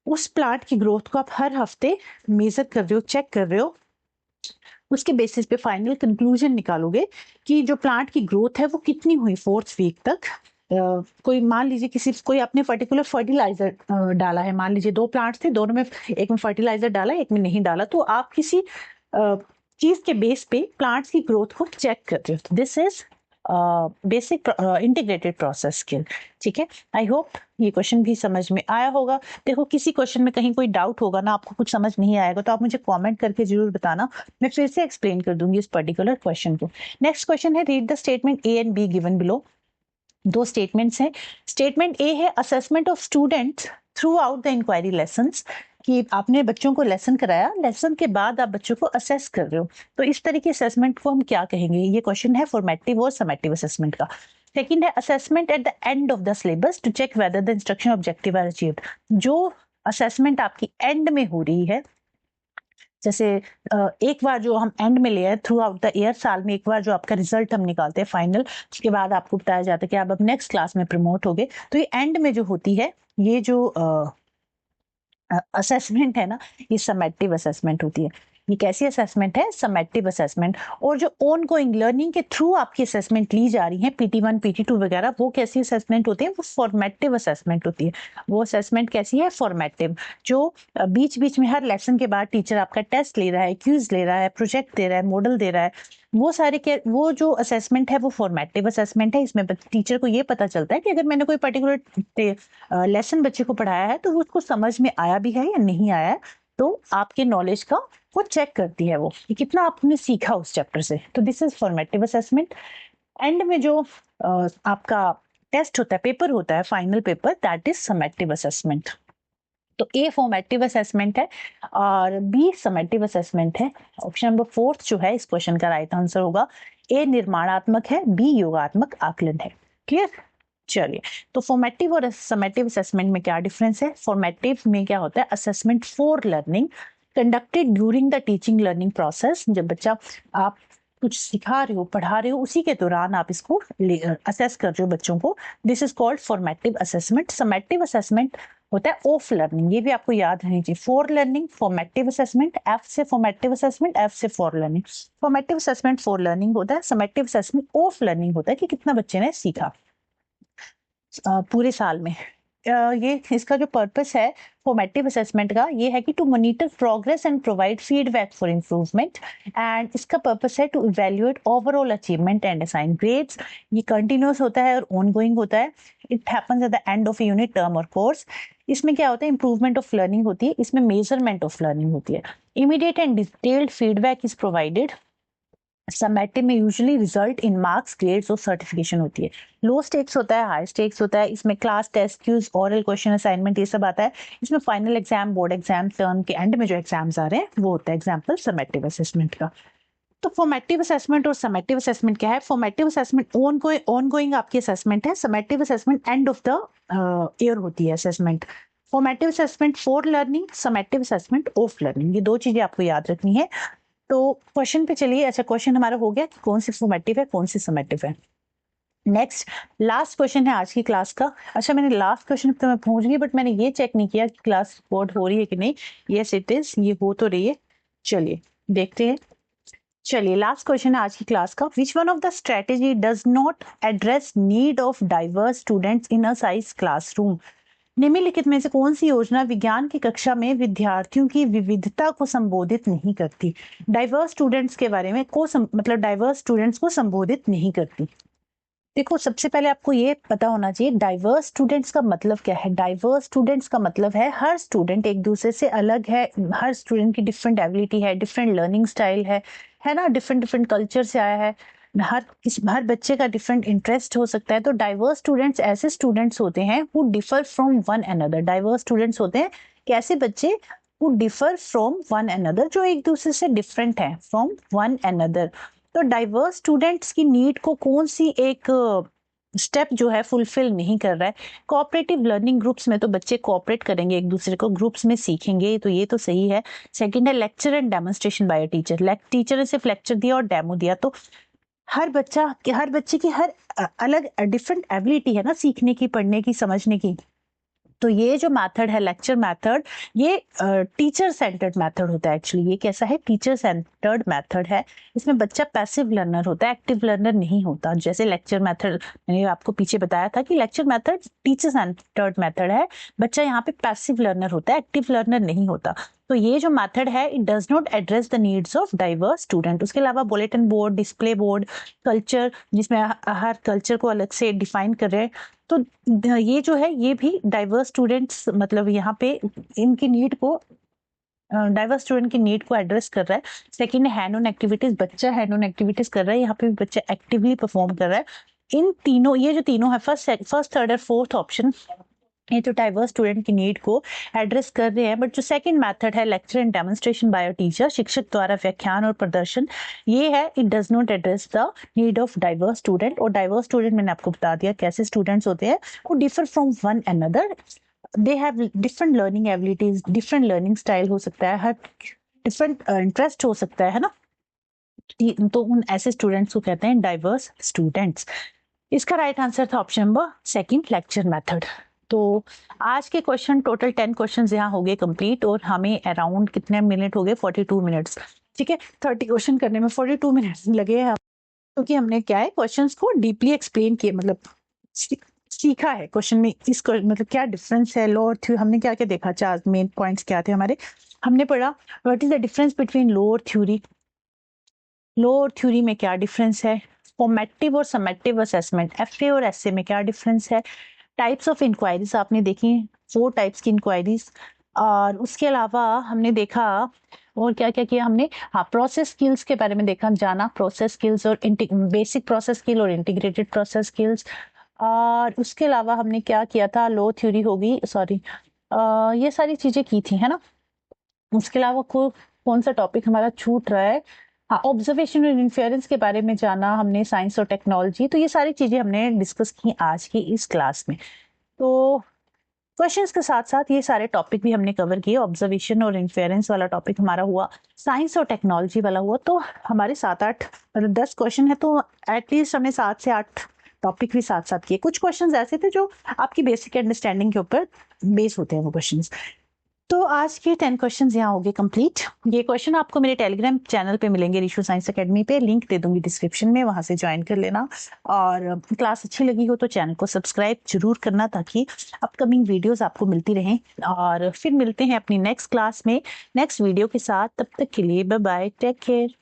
उस प्लांट की ग्रोथ को आप हर हफ्ते मेजर कर रहे हो, चेक कर रहे हो, उसके बेसिस पे फाइनल कंक्लूजन निकालोगे कि जो प्लांट की ग्रोथ है वो कितनी हुई फोर्थ वीक तक। कोई मान लीजिए किसी, कोई आपने पर्टिकुलर फर्टिलाइजर डाला है, मान लीजिए 2 प्लांट्स थे, दोनों में एक में फर्टिलाइजर डाला, एक में नहीं डाला, तो आप किसी चीज के बेस पे प्लांट्स की ग्रोथ को चेक कर रहे हो। This is basic integrated process skill, ठीक है। आई होप ये क्वेश्चन भी समझ में आया होगा। देखो किसी क्वेश्चन में कहीं कोई डाउट होगा ना, आपको कुछ समझ नहीं आएगा, तो आप मुझे कमेंट करके जरूर बताना, मैं फिर से एक्सप्लेन कर दूंगी इस पर्टिकुलर क्वेश्चन को। नेक्स्ट क्वेश्चन है, read the statement A and B given below. 2 statements हैं। स्टेटमेंट ए है assessment of students throughout the inquiry lessons, कि आपने बच्चों को लेसन कराया, लेसन के बाद आप बच्चों को असेस कर रहे हो, तो इस तरह के असेसमेंट को हम क्या कहेंगे? ये क्वेश्चन है फॉर्मेटिव और समेटिव असेसमेंट का। सेकंड है assessment at the end of the syllabus to check whether the instruction objective are achieved. जो असेसमेंट आपकी एंड में हो रही है, जैसे एक बार जो हम एंड में ले आए थ्रू आउट द ईयर, साल में एक बार जो आपका रिजल्ट हम निकालते हैं फाइनल, उसके बाद आपको बताया जाता है कि आप अब नेक्स्ट क्लास में प्रमोट हो गए, तो ये एंड में जो होती है, ये जो असेसमेंट है ना, ये समेटिव असेसमेंट होती है। ये कैसी असेसमेंट है? Summative assessment. और जो ऑन गोइंग लर्निंग के थ्रू आपकी असेसमेंट ली जा रही है, PT1 PT2 वगैरह, वो कैसी असेसमेंट होती है? वो फॉर्मेटिव असेसमेंट होती है। वो असेसमेंट कैसी है? फॉर्मेटिव। जो बीच बीच में हर लेसन के बाद टीचर आपका टेस्ट ले रहा है, क्यूज ले रहा है, प्रोजेक्ट दे रहा है, मॉडल दे रहा है, वो सारे के वो जो असेसमेंट है वो फॉर्मेटिव असेसमेंट है। इसमें टीचर को ये पता चलता है कि अगर मैंने कोई पर्टिकुलर लेसन बच्चे को पढ़ाया है तो वो उसको समझ में आया भी है या नहीं आया है, तो आपके नॉलेज का वो चेक करती है वो कि कितना आपने सीखा उस चैप्टर से। तो this is formative assessment. And में जो आपका टेस्ट होता है, पेपर होता है, final paper, that is summative assessment. तो ए फॉर्मेटिव असेसमेंट है और बी समेटिव असेसमेंट है। ऑप्शन नंबर फोर्थ जो है इस क्वेश्चन का राइट आंसर होगा। ए निर्माणात्मक है, बी योगात्मक आकलन है। क्लियर? चलिए, तो फॉर्मेटिव और समेटिव असेसमेंट में क्या डिफरेंस है? फॉर्मेटिव में क्या होता है? Assessment for learning conducted during the teaching learning process. जब बच्चा, आप कुछ सिखा रहे हो, पढ़ा रहे हो, उसी के दौरान आप इसको असेस कर रहे हो बच्चों को, this is called formative assessment. Summative assessment होता है ऑफ लर्निंग, ये भी आपको याद रहनी चाहिए। For learning formative assessment, F से फॉर्मेटिव असेसमेंट, एफ से for learning. Formative assessment for learning होता है, समेटिव असेसमेंट ऑफ लर्निंग होता है कि कितना बच्चे ने सीखा पूरे साल में। ये इसका जो पर्पस है फॉर्मेटिव असेसमेंट का, ये है कि to monitor progress and provide feedback for improvement. And इसका पर्पस है to evaluate overall achievement and assign grades. ये कंटिन्यूस होता है और ऑनगोइंग होता है। It happens at the end of unit, term और कोर्स। इसमें क्या होता है? इंप्रूवमेंट ऑफ लर्निंग होती है, इसमें मेजरमेंट ऑफ लर्निंग होती है। Immediate and detailed feedback is provided summative में usually result in marks, grades और सर्टिफिकेशन होती है। लो स्टेक्स होता है, हाई स्टेक्स होता है, इसमें class test, quiz, oral question, assignment ये सब आता है। इसमें final exam, board exam, term के एंड में जो एग्जाम्स आ रहे हैं वो होता है एग्जाम्पल समेटिव असेसमेंट का। तो फॉर्मेटिव असेसमेंट और समेटिव असेसमेंट क्या है? फॉर्मेटिव असेसमेंट ऑनगोइंग आपकी असेसमेंट है। Summative assessment and of the year होती है assessment. Formative assessment for learning, summative assessment of learning, ये दो चीजें आपको याद रखनी है। तो क्वेश्चन पे चलिए। अच्छा, क्वेश्चन हमारा हो गया कि कौन सी फॉर्मेटिव है, कौन सी समेटिव है। नेक्स्ट लास्ट क्वेश्चन है आज की क्लास का। अच्छा, मैंने लास्ट क्वेश्चन पे मैं पहुंच गई, बट मैंने ये चेक नहीं किया कि क्लास रिकॉर्ड हो रही है कि नहीं। यस इट इज, ये हो तो रही है। चलिए देखते हैं। चलिए लास्ट क्वेश्चन है आज की क्लास का। Which one of the strategy does not address need of diverse students in a size classroom? निम्नलिखित में से कौन सी योजना विज्ञान की कक्षा में विद्यार्थियों की विविधता को संबोधित नहीं करती? डाइवर्स स्टूडेंट्स के बारे में मतलब डाइवर्स स्टूडेंट्स को संबोधित नहीं करती। देखो, सबसे पहले आपको ये पता होना चाहिए डाइवर्स स्टूडेंट्स का मतलब क्या है। डाइवर्स स्टूडेंट्स का मतलब है हर स्टूडेंट एक दूसरे से अलग है, हर स्टूडेंट की डिफरेंट एबिलिटी है, डिफरेंट लर्निंग स्टाइल है ना, डिफरेंट डिफरेंट कल्चर से आया है, हर बच्चे का डिफरेंट इंटरेस्ट हो सकता है। तो डाइवर्स स्टूडेंट्स ऐसे स्टूडेंट्स होते हैं who differ from one another. Diverse students होते हैं कैसे बच्चे? Who differ from one another, जो एक दूसरे से डिफरेंट है, फ्रॉम वन अनदर। तो डाइवर्स स्टूडेंट्स की नीड को कौन सी एक स्टेप जो है फुलफिल नहीं कर रहा है? कोऑपरेटिव लर्निंग ग्रुप्स में तो बच्चे कोऑपरेट करेंगे, एक दूसरे को ग्रुप्स में सीखेंगे, तो ये तो सही है। सेकंड है lecture and demonstration by a teacher. Teacher ने सिर्फ लेक्चर दिया और डेमो दिया, तो हर बच्चे की हर अलग डिफरेंट एबिलिटी है ना, सीखने की, पढ़ने की, समझने की। तो ये जो मेथड है लेक्चर मेथड, ये टीचर सेंटर्ड मेथड होता है। एक्चुअली ये कैसा है? टीचर सेंटर्ड मेथड है। इसमें बच्चा पैसिव लर्नर होता है, एक्टिव लर्नर नहीं होता। जैसे लेक्चर मेथड मैंने आपको पीछे बताया था कि lecture method teacher centred method है, बच्चा यहाँ पे पैसिव लर्नर होता है, एक्टिव लर्नर नहीं होता। तो ये जो मेथड है it does not address the needs of diverse student. उसके अलावा bulletin board, display board, culture, जिसमें हर कल्चर को अलग से डिफाइन कर रहे हैं, तो ये जो है ये भी डाइवर्स स्टूडेंट्स मतलब यहाँ पे इनकी नीड को, डाइवर्स स्टूडेंट की नीड को एड्रेस कर रहा है। सेकंड है हैंड ऑन एक्टिविटीज, बच्चा हैंड ऑन एक्टिविटीज कर रहा है, यहाँ पे बच्चा एक्टिवली परफॉर्म कर रहा है। इन तीनों, ये जो तीनों है फर्स्ट थर्ड और फोर्थ ऑप्शन, ये तो डाइवर्स स्टूडेंट की नीड को एड्रेस कर रहे हैं। बट जो सेकंड मेथड है lecture and demonstration by a teacher, शिक्षक द्वारा व्याख्यान और प्रदर्शन, ये है it does not address the need of diverse student. और डाइवर्स स्टूडेंट मैंने आपको बता दिया कैसे स्टूडेंट्स होते हैं, वो differ from one another, they have different learning abilities, different learning style हो सकता है, हर डिफरेंट इंटरेस्ट हो सकता है ना। तो उन ऐसे स्टूडेंट्स को कहते हैं डाइवर्स स्टूडेंट्स। इसका राइट आंसर था option number second, lecture method. तो आज के क्वेश्चन टोटल 10 क्वेश्चन यहाँ हो गए कंप्लीट, और हमें अराउंड कितने मिनट हो गए? 42 मिनट्स। ठीक है, 30 क्वेश्चन करने में 42 मिनट्स लगे हैं, क्योंकि हमने क्या है क्वेश्चंस को डीपली एक्सप्लेन किए, मतलब सीखा है क्वेश्चन में इसको, मतलब क्या डिफरेंस है लो और थ्योरी। हमने क्या क्या देखा, 4 मेन पॉइंट्स क्या थे हमारे। हमने पढ़ा what is the difference between लो और थ्योरी, लो और थ्योरी में क्या डिफरेंस है, फॉर्मेटिव और समेटिव असेसमेंट, एफए और एसए में क्या डिफरेंस है, टाइप्स ऑफ इंक्वायरीज आपने देखी 4 टाइप्स की इंक्वायरीज। और उसके अलावा हमने देखा और क्या क्या किया हमने, हाँ प्रोसेस स्किल्स के बारे में देखा, जाना प्रोसेस स्किल्स और बेसिक प्रोसेस स्किल और इंटीग्रेटेड प्रोसेस स्किल्स। और उसके अलावा हमने क्या किया था, लो थ्योरी होगी, सॉरी ये सारी चीजें की थी, है ना। उसके अलावा कौन सा टॉपिक हमारा छूट रहा है, हाँ ऑब्जर्वेशन और इन्फेरेंस के बारे में जाना हमने, साइंस और टेक्नोलॉजी। तो ये सारी चीजें हमने डिस्कस की आज की इस क्लास में। तो क्वेश्चंस के साथ साथ ये सारे टॉपिक भी हमने कवर किए। ऑब्जर्वेशन और इन्फेरेंस वाला टॉपिक हमारा हुआ, साइंस और टेक्नोलॉजी वाला हुआ। तो हमारे 7-8 मतलब 10 क्वेश्चन है, तो एटलीस्ट हमने 7 से 8 टॉपिक भी साथ साथ किए। कुछ क्वेश्चंस ऐसे थे जो आपकी बेसिक अंडरस्टैंडिंग के ऊपर बेस होते हैं वो क्वेश्चंस। तो आज के 10 क्वेश्चंस यहाँ हो गए कंप्लीट। ये क्वेश्चन आपको मेरे टेलीग्राम चैनल पे मिलेंगे, रिशु साइंस एकेडमी पे, लिंक दे दूंगी डिस्क्रिप्शन में, वहां से ज्वाइन कर लेना। और क्लास अच्छी लगी हो तो चैनल को सब्सक्राइब जरूर करना, ताकि अपकमिंग वीडियोस आपको मिलती रहें। और फिर मिलते हैं अपनी नेक्स्ट क्लास में नेक्स्ट वीडियो के साथ। तब तक के लिए बाय बाय, टेक केयर।